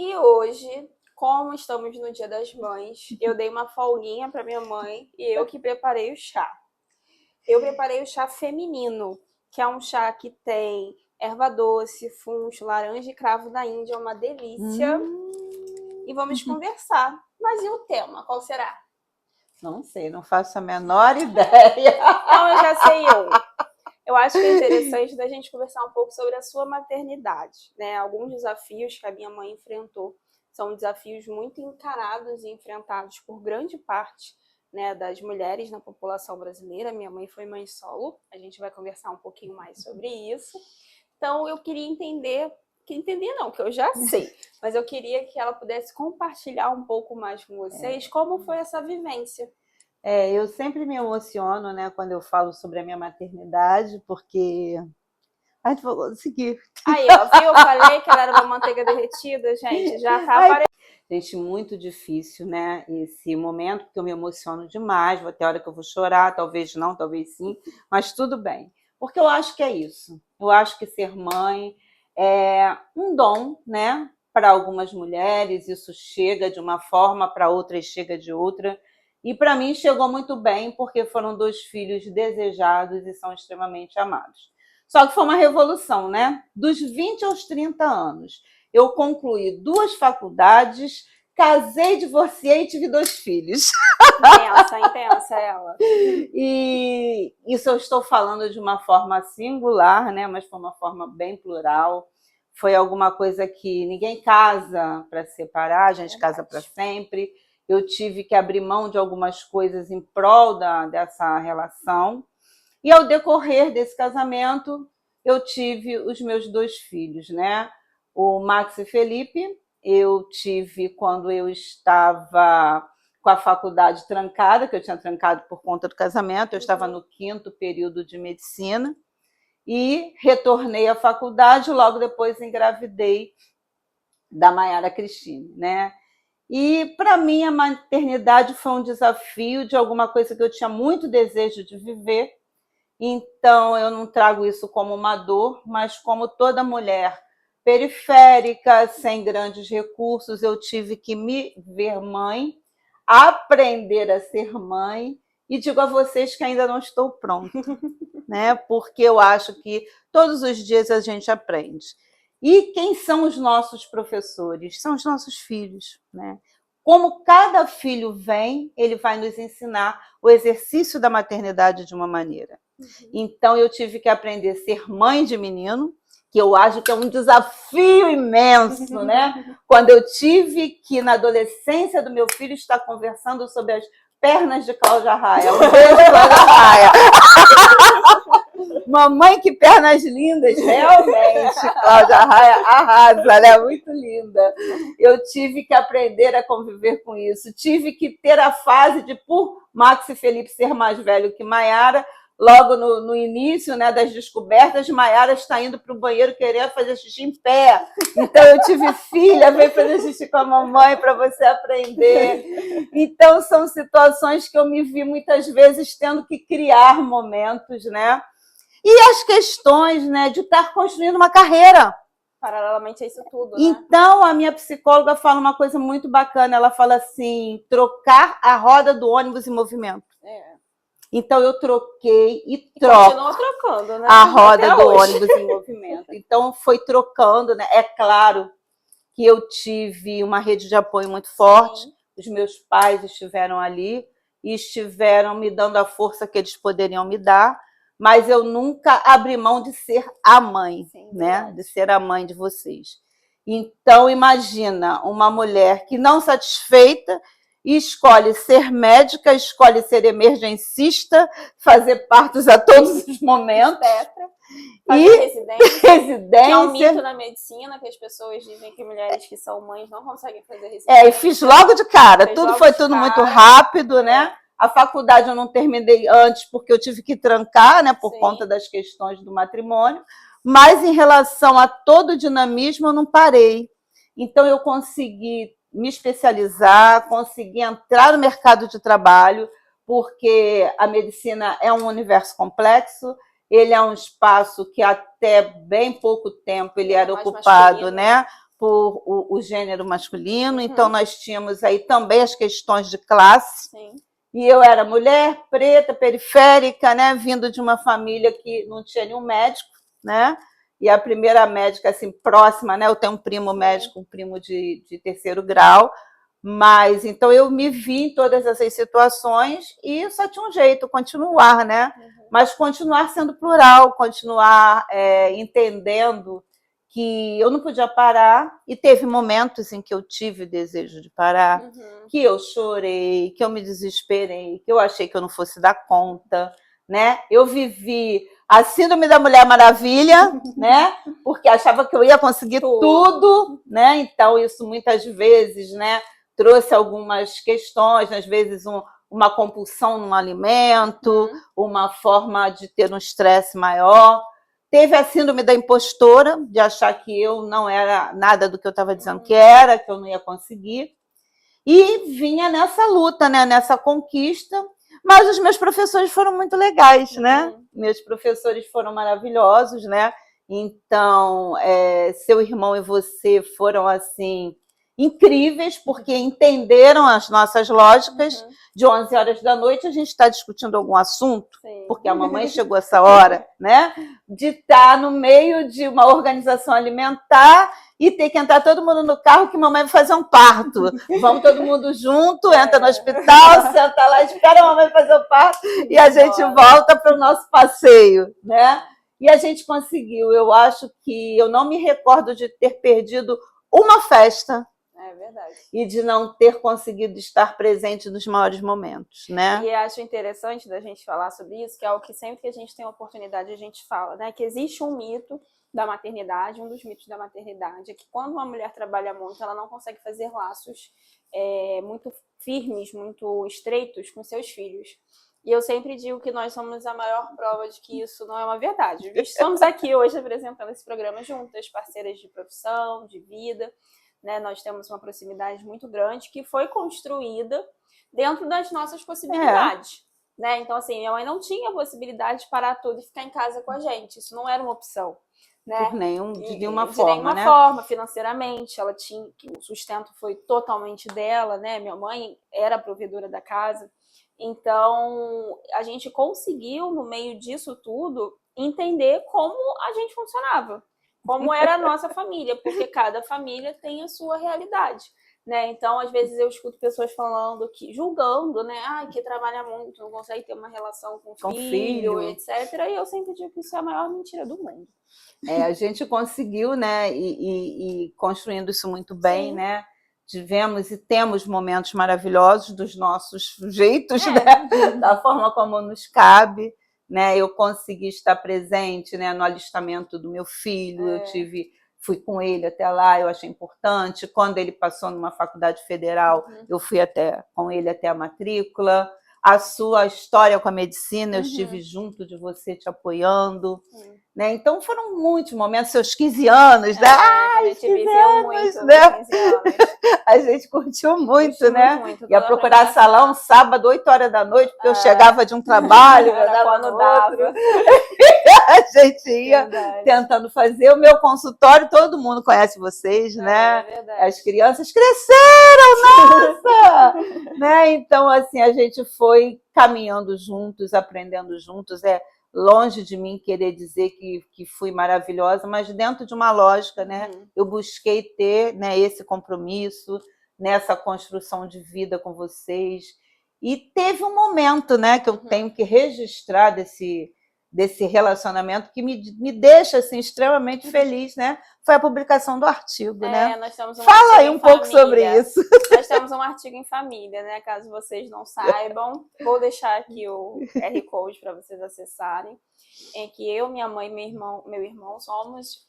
E hoje, como estamos no Dia das Mães, eu dei uma folguinha para minha mãe e eu que preparei o chá. Eu preparei o chá feminino, que é um chá que tem erva doce, funcho, laranja e cravo da Índia, é uma delícia. E vamos conversar. Mas e o tema? Qual será?
Não sei, não faço a menor ideia.
Não, eu já sei Eu acho que é interessante da gente conversar um pouco sobre a sua maternidade, né? Alguns desafios que a minha mãe enfrentou são desafios muito encarados e enfrentados por grande parte, né, das mulheres na população brasileira. Minha mãe foi mãe solo, a gente vai conversar um pouquinho mais sobre isso. Então eu queria entender não, que eu já sei, mas eu queria que ela pudesse compartilhar um pouco mais com vocês como foi essa vivência.
Eu sempre me emociono, né, quando eu falo sobre a minha maternidade, porque a gente vai conseguir.
Aí, ó, viu? Eu falei que ela era uma manteiga derretida, gente, já tá aparecendo.
Gente, muito difícil, né, esse momento, porque eu me emociono demais, vai ter hora que eu vou chorar, talvez não, talvez sim, mas tudo bem. Porque eu acho que é isso. Eu acho que ser mãe é um dom, né, para algumas mulheres, isso chega de uma forma, para outras chega de outra. E para mim chegou muito bem, porque foram 2 filhos desejados e são extremamente amados. Só que foi uma revolução, né? Dos 20 aos 30 anos. Eu concluí 2 faculdades, casei, divorciei e tive 2 filhos.
Intensa ela.
E isso eu estou falando de uma forma singular, né? Mas foi uma forma bem plural. foi alguma coisa que ninguém casa para se separar, a gente casa para sempre. Eu tive que abrir mão de algumas coisas em prol dessa relação. E ao decorrer desse casamento, eu tive os meus 2 filhos, né? O Max e Felipe, eu tive quando eu estava com a faculdade trancada, que eu tinha trancado por conta do casamento, eu estava no 5º período de medicina, e retornei à faculdade, logo depois engravidei da Maiara Cristine, né? E para mim a maternidade foi um desafio de alguma coisa que eu tinha muito desejo de viver, então eu não trago isso como uma dor, mas como toda mulher periférica, sem grandes recursos, eu tive que me ver mãe, aprender a ser mãe, e digo a vocês que ainda não estou pronta, né? Porque eu acho que todos os dias a gente aprende. E quem são os nossos professores? São os nossos filhos, né? Como cada filho vem, ele vai nos ensinar o exercício da maternidade de uma maneira. Então, eu tive que aprender a ser mãe de menino, que eu acho que é um desafio imenso, né? Quando eu tive que, na adolescência do meu filho, estar conversando sobre as pernas de Cláudia Raia. Um beijo, Cláudia Raia. Mamãe, que pernas lindas, realmente. Cláudia Raia arrasa, ela é muito linda. Eu tive que aprender a conviver com isso. Tive que ter a fase de, por Max e Felipe ser mais velho que Maiara, logo no início, né, das descobertas, Maiara está indo para o banheiro querendo fazer xixi em pé. Então, eu tive filha, vem fazer xixi com a mamãe para você aprender. Então, são situações que eu me vi muitas vezes tendo que criar momentos, né? E as questões, né, de estar construindo uma carreira.
Paralelamente a isso tudo, né?
Então, a minha psicóloga fala uma coisa muito bacana. Ela fala assim, trocar a roda do ônibus em movimento. Então, eu troquei e troco
continua trocando, né?
a roda
Até
do
hoje.
ônibus em movimento. Então, foi trocando, né? É claro que eu tive uma rede de apoio muito forte.
Sim.
Os meus pais estiveram ali e estiveram me dando a força que eles poderiam me dar, mas eu nunca abri mão de ser a mãe,
Sim,
né?
verdade.
De ser a mãe de vocês. Então, imagina uma mulher que não satisfeita escolhe ser médica, escolhe ser emergencista, fazer partos a todos os momentos.
Fazer
E
residência. Que é um mito na medicina, que as pessoas dizem que mulheres que são mães não conseguem fazer residência.
E fiz logo de cara.
Fez
Tudo
logo
foi
de
tudo
cara.
muito rápido, né? A faculdade eu não terminei antes porque eu tive que trancar, né? Por
Sim.
conta das questões do matrimônio. Mas em relação a todo o dinamismo, eu não parei. Então eu consegui me especializar, consegui entrar no mercado de trabalho, porque a medicina é um universo complexo, ele é um espaço que até bem pouco tempo ele era
mais
ocupado,
masculino.
né, por o gênero masculino, então nós tínhamos aí também as questões de classe,
Sim.
e eu era mulher, preta, periférica, né, vindo de uma família que não tinha nenhum médico, né, e a primeira médica, assim, próxima, né? Eu tenho um primo médico, um primo de 3º grau, mas então eu me vi em todas essas situações e só tinha um jeito, continuar, né? Mas continuar sendo plural, continuar entendendo que eu não podia parar, e teve momentos em que eu tive desejo de parar, que eu chorei, que eu me desesperei, que eu achei que eu não fosse dar conta, né? Eu vivi a síndrome da Mulher Maravilha, né? Porque achava que eu ia conseguir tudo, né? Então, isso muitas vezes, né, trouxe algumas questões, às vezes uma compulsão no alimento, uma forma de ter um estresse maior. Teve a síndrome da impostora, de achar que eu não era nada do que eu estava dizendo que era, que eu não ia conseguir. E vinha nessa luta, né, nessa conquista. Mas os meus professores foram muito legais, né? Meus professores foram maravilhosos, né? Então, seu irmão e você foram, assim, incríveis, porque entenderam as nossas lógicas. De 11 horas da noite, a gente está discutindo algum assunto, porque a mamãe chegou essa hora, né? De estar no meio de uma organização alimentar e ter que entrar todo mundo no carro que mamãe vai fazer um parto. Vamos todo mundo junto, entra no hospital, senta lá, espera a mamãe fazer o parto e a gente volta para o nosso passeio, né? E a gente conseguiu. Eu acho que eu não me recordo de ter perdido uma festa.
É verdade.
E de não ter conseguido estar presente nos maiores momentos, né?
E acho interessante da gente falar sobre isso, que é algo que sempre que a gente tem oportunidade a gente fala, né? Que existe um mito da maternidade, um dos mitos da maternidade é que quando uma mulher trabalha muito, ela não consegue fazer laços muito firmes, muito estreitos com seus filhos. E eu sempre digo que nós somos a maior prova de que isso não é uma verdade. Estamos aqui hoje apresentando esse programa juntas, parceiras de profissão, de vida, né? Nós temos uma proximidade muito grande que foi construída dentro das nossas possibilidades. Né? Então, assim, minha mãe não tinha a possibilidade de parar tudo e ficar em casa com a gente. Isso não era uma opção. Né?
De nenhuma
forma, financeiramente. Ela tinha, o sustento foi totalmente dela, né? Minha mãe era a provedora da casa. Então, a gente conseguiu, no meio disso tudo, entender como a gente funcionava. Como era a nossa família, porque cada família tem a sua realidade, né? Então, às vezes eu escuto pessoas falando que, julgando, né? Que trabalha muito, não consegue ter uma relação com o filho, etc. E eu sempre digo que isso é a maior mentira do mundo.
A gente conseguiu, né? E construindo isso muito bem, né? Tivemos e temos momentos maravilhosos dos nossos jeitos, né? Da forma como nos cabe. Né, eu consegui estar presente, né, no alistamento do meu filho, fui com ele até lá, eu achei importante. Quando ele passou numa faculdade federal, eu fui com ele até a matrícula. A sua história com a medicina, eu estive junto de você, te apoiando. Né? Então foram muitos momentos, seus 15 anos, né?
A gente viveu muito, né? 15 anos.
A gente curtiu muito, né? Muito, ia procurar salão sábado, 8 horas da noite, porque eu chegava de um trabalho,
quando dava.
A gente ia tentando fazer o meu consultório, todo mundo conhece vocês, né? As crianças cresceram, nossa! Né? Então, assim, a gente foi caminhando juntos, aprendendo juntos, longe de mim querer dizer que fui maravilhosa, mas dentro de uma lógica, né? Eu busquei ter, né, esse compromisso, nessa construção de vida com vocês. E teve um momento, né, que eu tenho que registrar desse relacionamento que me deixa assim, extremamente feliz, né? Foi a publicação do artigo, né?
Nós temos
Fala aí um pouco sobre isso.
Nós temos um artigo em família, né? Caso vocês não saibam, vou deixar aqui o QR Code para vocês acessarem, em que eu, minha mãe e meu irmão somos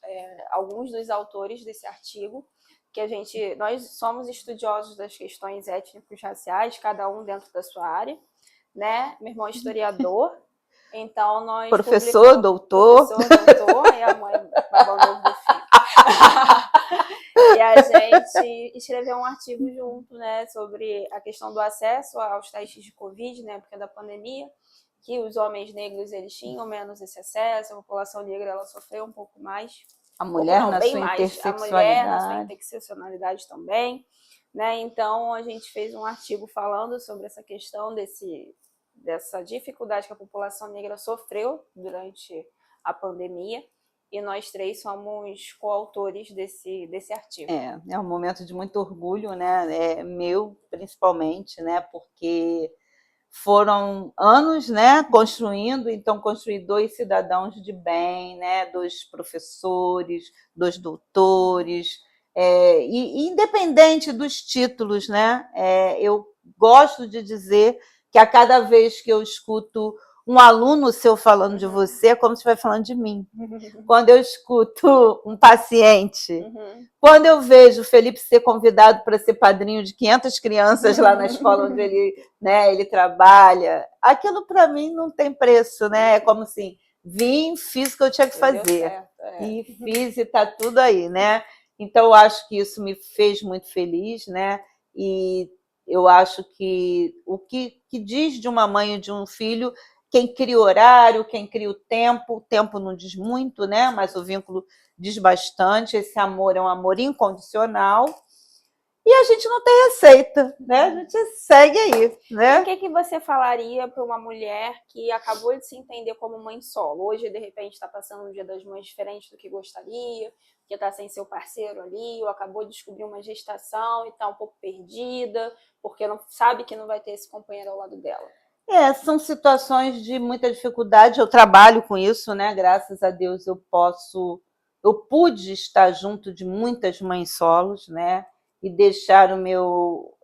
alguns dos autores desse artigo, que nós somos estudiosos das questões étnico-raciais, cada um dentro da sua área, né? Meu irmão é historiador. Então, nós
Professor, doutor,
e a mãe babão novo do filho. E a gente escreveu um artigo junto, né, sobre a questão do acesso aos testes de Covid, na época da pandemia, que os homens negros eles tinham menos esse acesso, a população negra ela sofreu um pouco mais.
A mulher na sua interseccionalidade.
A mulher na sua interseccionalidade também. Né? Então, a gente fez um artigo falando sobre essa questão dessa dificuldade que a população negra sofreu durante a pandemia, e nós três somos coautores desse artigo.
É um momento de muito orgulho, né? Meu, principalmente, né? Porque foram anos, né, construindo, então construí 2 cidadãos de bem, né? 2 professores, 2 doutores, e independente dos títulos, né? Eu gosto de dizer que a cada vez que eu escuto um aluno seu falando de você, é como se estivesse falando de mim. Quando eu escuto um paciente, quando eu vejo o Felipe ser convidado para ser padrinho de 500 crianças lá na escola onde ele trabalha, aquilo para mim não tem preço, né? É como assim, vim, fiz o que eu tinha que fazer. E fiz e está tudo aí, né? Então, eu acho que isso me fez muito feliz, né? E eu acho que o que diz de uma mãe e de um filho, quem cria o horário, quem cria o tempo não diz muito, né? Mas o vínculo diz bastante. Esse amor é um amor incondicional. E a gente não tem receita, né? A gente segue aí, né?
E o que você falaria para uma mulher que acabou de se entender como mãe solo? Hoje, de repente, está passando um Dia das Mães diferente do que gostaria, que está sem seu parceiro ali, ou acabou de descobrir uma gestação e está um pouco perdida, porque não sabe que não vai ter esse companheiro ao lado dela.
São situações de muita dificuldade, eu trabalho com isso, né? Graças a Deus eu pude estar junto de muitas mães solos, né? E deixar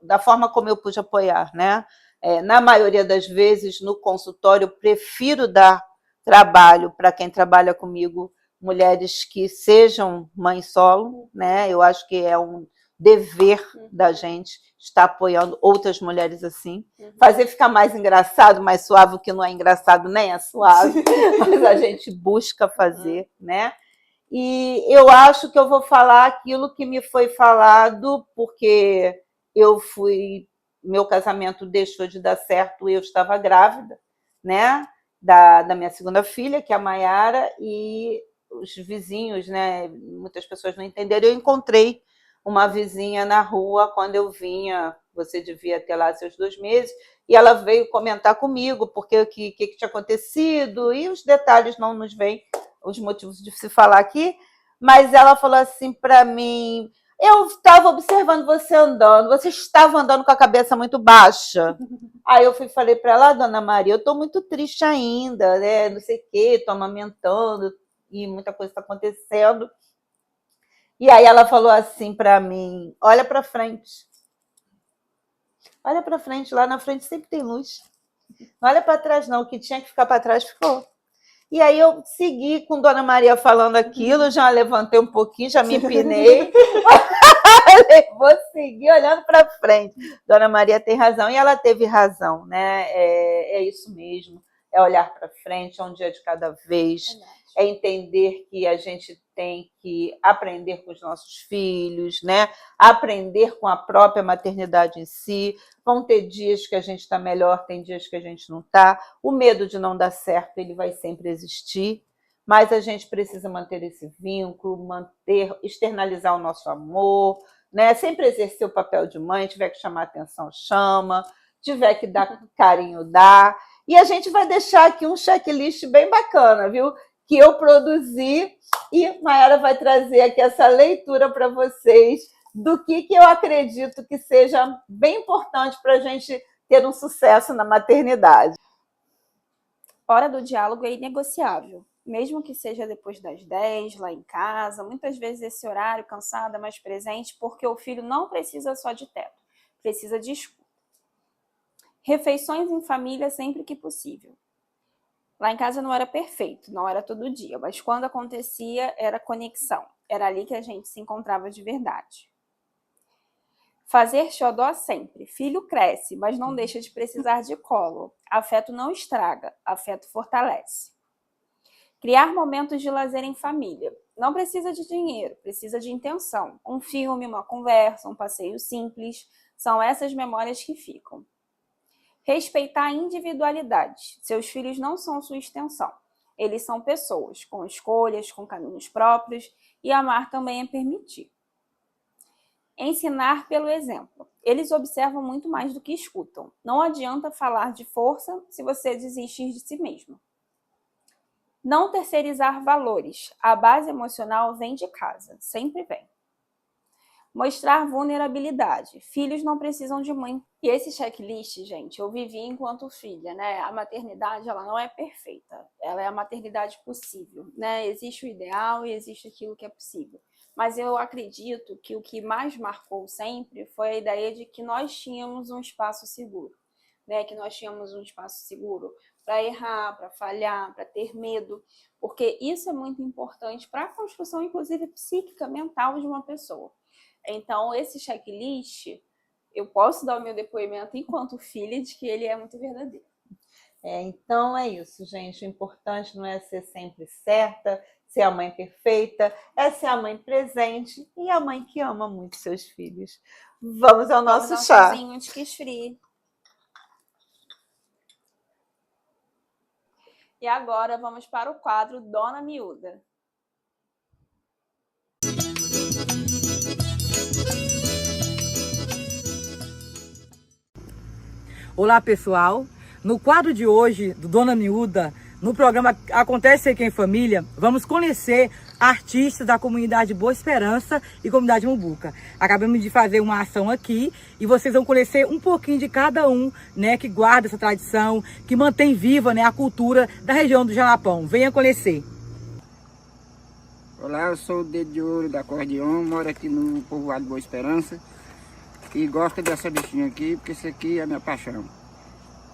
da forma como eu pude apoiar, né? Na maioria das vezes, no consultório, eu prefiro dar trabalho para quem trabalha comigo, mulheres que sejam mãe solo, né? Eu acho que é um dever da gente estar apoiando outras mulheres assim, fazer ficar mais engraçado, mais suave, o que não é engraçado nem é suave, mas a gente busca fazer, né? E eu acho que eu vou falar aquilo que me foi falado, porque meu casamento deixou de dar certo, eu estava grávida, né? Da minha segunda filha, que é a Maiara, e os vizinhos, né? Muitas pessoas não entenderam. Eu encontrei uma vizinha na rua quando eu vinha, você devia ter lá seus 2 meses, e ela veio comentar comigo porque o que tinha acontecido, e os detalhes não nos vêm, os motivos de se falar aqui, mas ela falou assim para mim: eu estava observando você estava andando com a cabeça muito baixa. Aí eu falei para ela: dona Maria, eu estou muito triste ainda, né? Não sei o quê, estou amamentando e muita coisa está acontecendo. E aí ela falou assim para mim: olha para frente. Olha para frente, lá na frente sempre tem luz. Não olha para trás não, o que tinha que ficar para trás ficou. E aí eu segui com Dona Maria falando aquilo, já levantei um pouquinho, já me empinei. Vou seguir olhando para frente. Dona Maria tem razão, e ela teve razão, né? É isso mesmo, é olhar para frente, é um dia de cada vez, é entender que a gente tem que aprender com os nossos filhos, né? Aprender com a própria maternidade em si. Vão ter dias que a gente está melhor, tem dias que a gente não está. O medo de não dar certo, ele vai sempre existir, mas a gente precisa manter esse vínculo, externalizar o nosso amor, né? Sempre exercer o papel de mãe, tiver que chamar atenção, chama, tiver que dar carinho, dá. E a gente vai deixar aqui um checklist bem bacana, viu? Que eu produzi, e Maiara vai trazer aqui essa leitura para vocês do que eu acredito que seja bem importante para a gente ter um sucesso na maternidade.
Hora do diálogo é inegociável, mesmo que seja depois das 10, lá em casa. Muitas vezes esse horário, cansada, mais presente, porque o filho não precisa só de teto, precisa de escuta. Refeições em família sempre que possível. Lá em casa não era perfeito, não era todo dia, mas quando acontecia era conexão. Era ali que a gente se encontrava de verdade. Fazer xodó sempre. Filho cresce, mas não deixa de precisar de colo. Afeto não estraga, afeto fortalece. Criar momentos de lazer em família. Não precisa de dinheiro, precisa de intenção. Um filme, uma conversa, um passeio simples. São essas memórias que ficam. Respeitar a individualidade. Seus filhos não são sua extensão. Eles são pessoas, com escolhas, com caminhos próprios, e amar também é permitir. Ensinar pelo exemplo. Eles observam muito mais do que escutam. Não adianta falar de força se você desistir de si mesmo. Não terceirizar valores. A base emocional vem de casa, sempre vem. Mostrar vulnerabilidade. Filhos não precisam de mãe. E esse checklist, gente, eu vivi enquanto filha, né? A maternidade, ela não é perfeita. Ela é a maternidade possível, né? Existe o ideal e existe aquilo que é possível. Mas eu acredito que o que mais marcou sempre foi a ideia de que nós tínhamos um espaço seguro, né? Que nós tínhamos um espaço seguro para errar, para falhar, para ter medo, porque isso é muito importante para a construção, inclusive, psíquica, mental de uma pessoa. Então, esse checklist, eu posso dar o meu depoimento enquanto filha de que ele é muito verdadeiro.
Então é isso, gente. O importante não é ser sempre certa, ser a mãe perfeita, é ser a mãe presente e a mãe que ama muito seus filhos. Vamos ao nosso chá.
De que esfrie. E agora vamos para o quadro Dona Miúda.
Olá, pessoal. No quadro de hoje do Dona Miúda, no programa Acontece Aqui em Família, vamos conhecer artistas da comunidade Boa Esperança e comunidade Mumbuca. Acabamos de fazer uma ação aqui e vocês vão conhecer um pouquinho de cada um, né, que guarda essa tradição, que mantém viva, né, a cultura da região do Jalapão. Venha conhecer.
Olá, eu sou o Dedo de Ouro da Acordeon, moro aqui no povoado Boa Esperança e gosto dessa bichinha aqui, porque isso aqui é a minha paixão.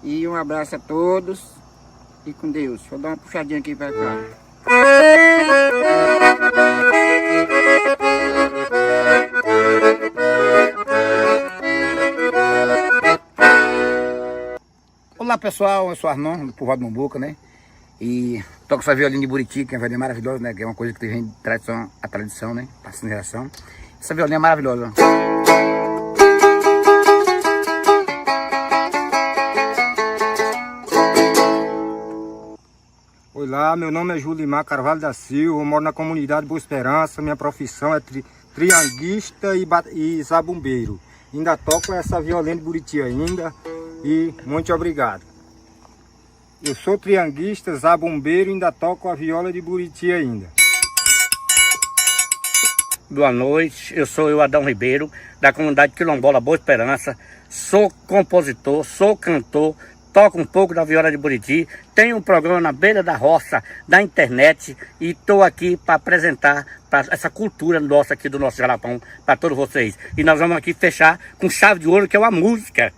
E um abraço a todos e com Deus. Vou dar uma puxadinha aqui para cá.
Olá pessoal, eu sou Arnon, do povoado Mumbuca, né? E toco essa violinha de Buriti, que é uma violinha maravilhosa, né? Que é uma coisa que vem de tradição a tradição, né? Passando geração. Essa violinha é maravilhosa.
Olá, meu nome é Julimar Carvalho da Silva, eu moro na comunidade Boa Esperança, minha profissão é trianguista e zabumbeiro. Ainda toco essa violinha de Buriti ainda e muito obrigado. Eu sou trianguista, zabumbeiro e ainda toco a viola de Buriti ainda.
Boa noite, eu sou Adão Ribeiro, da comunidade quilombola Boa Esperança, sou compositor, sou cantor, toco um pouco da viola de Buriti, tenho um programa na beira da roça, da internet e estou aqui para apresentar essa cultura nossa aqui do nosso Jalapão para todos vocês. E nós vamos aqui fechar com chave de ouro, que é uma música.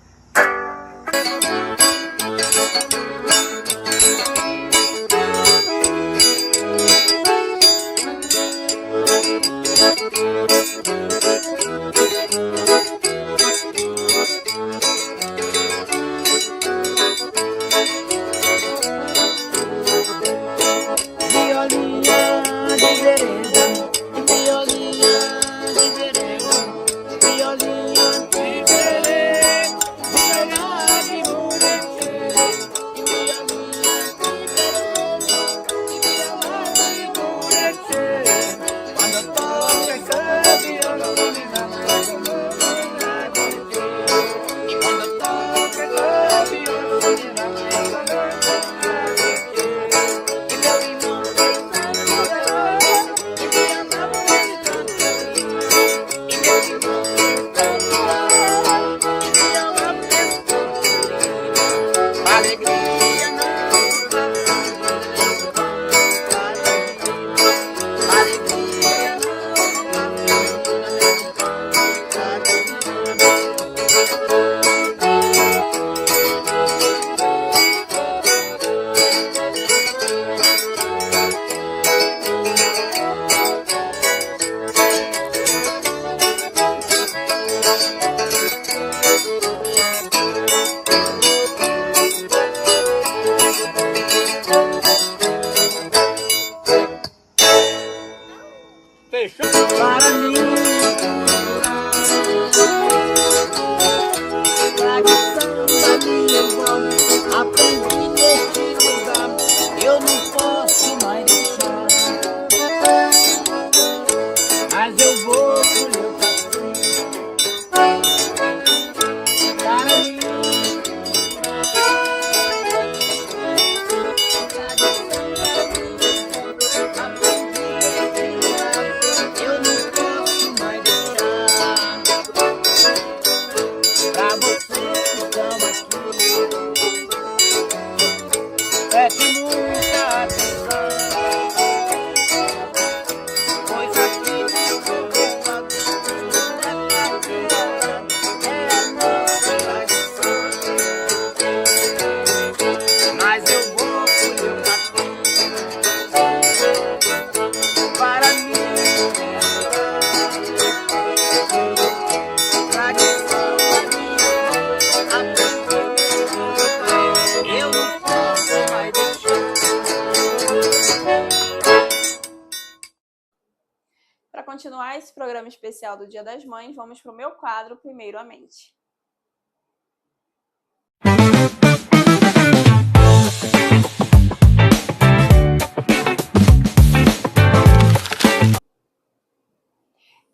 Continuar esse programa especial do Dia das Mães, vamos para o meu quadro Primeiro a Mente.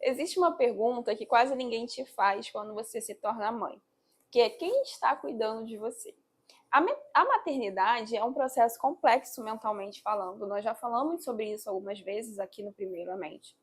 Existe uma pergunta que quase ninguém te faz quando você se torna mãe, que é quem está cuidando de você? A maternidade é um processo complexo mentalmente falando. Nós já falamos sobre isso algumas vezes aqui no Primeiramente.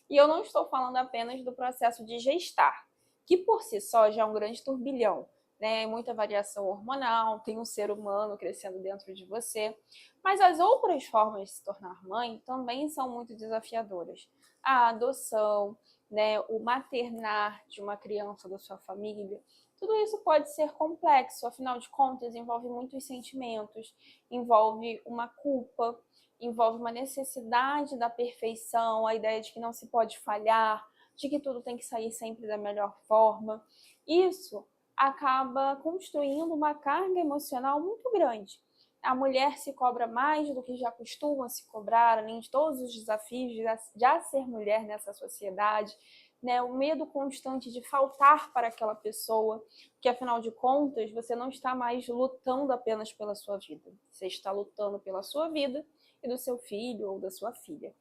E eu não estou falando apenas do processo de gestar, que por si só já é um grande turbilhão, né? Muita variação hormonal, tem um ser humano crescendo dentro de você. Mas as outras formas de se tornar mãe também são muito desafiadoras. A adoção, né? O maternar de uma criança da sua família. Tudo isso pode ser complexo, afinal de contas, envolve muitos sentimentos, envolve uma culpa, envolve uma necessidade da perfeição, a ideia de que não se pode falhar, de que tudo tem que sair sempre da melhor forma. Isso acaba construindo uma carga emocional muito grande. A mulher se cobra mais do que já costuma se cobrar, além de todos os desafios de já ser mulher nessa sociedade, né, o medo constante de faltar para aquela pessoa, que afinal de contas você não está mais lutando apenas pela sua vida, você está lutando pela sua vida e do seu filho ou da sua filha.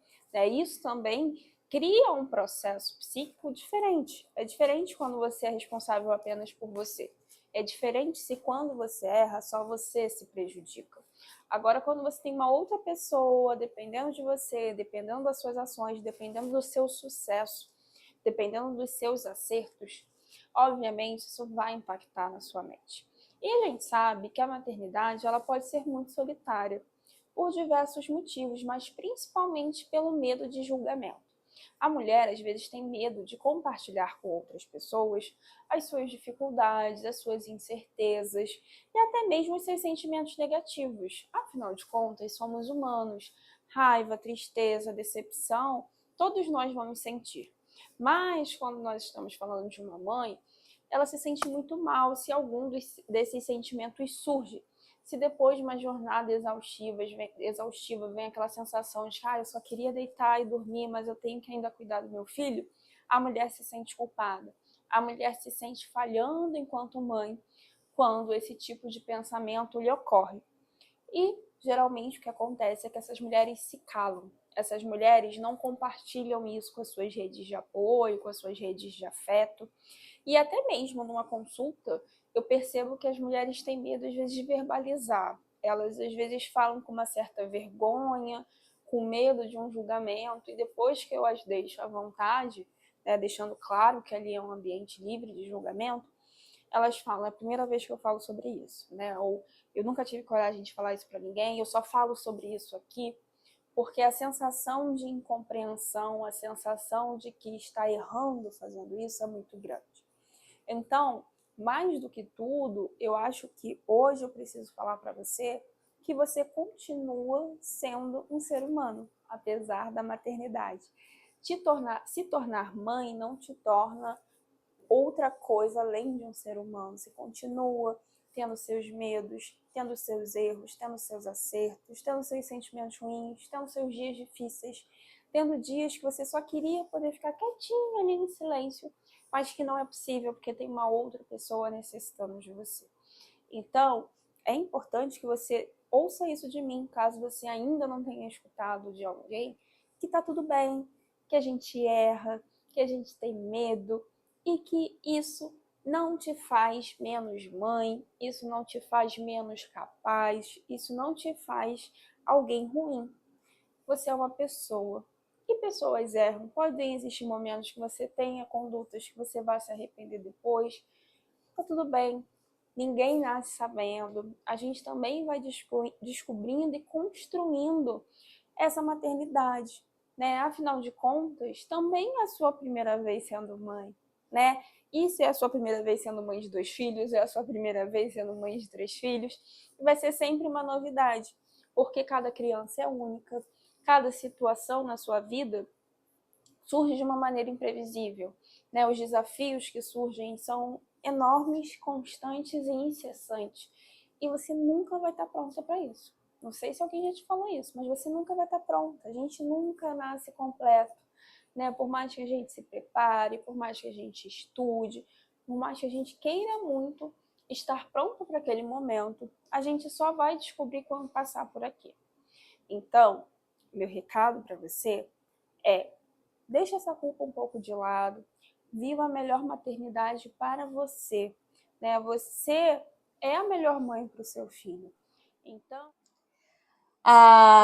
Isso também cria um processo psíquico diferente. É diferente quando você é responsável apenas por você. É diferente se quando você erra, só você se prejudica. Agora, quando você tem uma outra pessoa dependendo de você, dependendo das suas ações, dependendo do seu sucesso, dependendo dos seus acertos, obviamente isso vai impactar na sua mente. E a gente sabe que a maternidade ela pode ser muito solitária, por diversos motivos, mas principalmente pelo medo de julgamento. A mulher, às vezes, tem medo de compartilhar com outras pessoas as suas dificuldades, as suas incertezas e até mesmo os seus sentimentos negativos. Afinal de contas, somos humanos. Raiva, tristeza, decepção, todos nós vamos sentir. Mas, quando nós estamos falando de uma mãe, ela se sente muito mal se algum desses sentimentos surge. Se depois de uma jornada exaustiva vem aquela sensação de eu só queria deitar e dormir, mas eu tenho que ainda cuidar do meu filho, a mulher se sente culpada. A mulher se sente falhando enquanto mãe quando esse tipo de pensamento lhe ocorre. E, geralmente, o que acontece é que essas mulheres se calam. Essas mulheres não compartilham isso com as suas redes de apoio, com as suas redes de afeto. E até mesmo numa consulta, eu percebo que as mulheres têm medo, às vezes, de verbalizar. Elas, às vezes, falam com uma certa vergonha, com medo de um julgamento, e depois que eu as deixo à vontade, né, deixando claro que ali é um ambiente livre de julgamento, elas falam, é a primeira vez que eu falo sobre isso, né? Ou eu nunca tive coragem de falar isso para ninguém, eu só falo sobre isso aqui, porque a sensação de incompreensão, a sensação de que está errando fazendo isso é muito grande. Então, mais do que tudo, eu acho que hoje eu preciso falar para você que você continua sendo um ser humano, apesar da maternidade. Se tornar mãe não te torna outra coisa além de um ser humano. Você continua tendo seus medos, tendo seus erros, tendo seus acertos, tendo seus sentimentos ruins, tendo seus dias difíceis, tendo dias que você só queria poder ficar quietinho ali em silêncio, mas que não é possível porque tem uma outra pessoa necessitando de você. Então, é importante que você ouça isso de mim, caso você ainda não tenha escutado de alguém, que tá tudo bem, que a gente erra, que a gente tem medo e que isso não te faz menos mãe, isso não te faz menos capaz, isso não te faz alguém ruim. Você é uma pessoa. E pessoas erram. Podem existir momentos que você tenha condutas que você vai se arrepender depois. Tá tudo bem. Ninguém nasce sabendo. A gente também vai descobrindo e construindo essa maternidade, né? Afinal de contas, também é a sua primeira vez sendo mãe, né? E se é a sua primeira vez sendo mãe de 2 filhos, é a sua primeira vez sendo mãe de 3 filhos, vai ser sempre uma novidade, porque cada criança é única, cada situação na sua vida surge de uma maneira imprevisível, né? Os desafios que surgem são enormes, constantes e incessantes, e você nunca vai estar pronta para isso. Não sei se alguém já te falou isso, mas você nunca vai estar pronta. A gente nunca nasce completo, né? Por mais que a gente se prepare, por mais que a gente estude, por mais que a gente queira muito estar pronto para aquele momento, a gente só vai descobrir quando passar por aqui. Então, meu recado para você é: deixa essa culpa um pouco de lado, viva a melhor maternidade para você, né? Você é a melhor mãe para o seu filho. Então,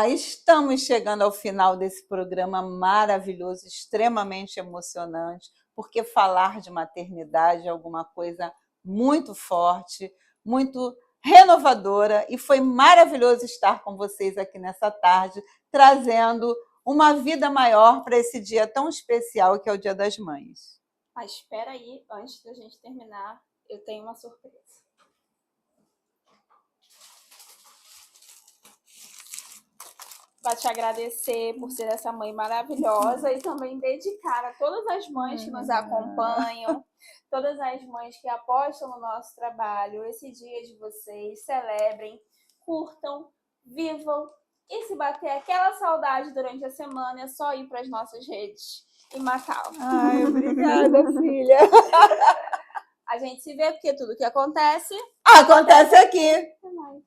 estamos chegando ao final desse programa maravilhoso, extremamente emocionante, porque falar de maternidade é alguma coisa muito forte, muito renovadora, e foi maravilhoso estar com vocês aqui nessa tarde, trazendo uma vida maior para esse dia tão especial que é o Dia das Mães.
Mas espera aí, antes da gente terminar, eu tenho uma surpresa. Para te agradecer por ser essa mãe maravilhosa e também dedicar a todas as mães que nos acompanham, todas as mães que apostam no nosso trabalho, esse dia de vocês, celebrem, curtam, vivam, e se bater aquela saudade durante a semana, é só ir para as nossas redes e marcar.
Ai, obrigada, filha.
A gente se vê, porque tudo que acontece
aqui.
Até mais.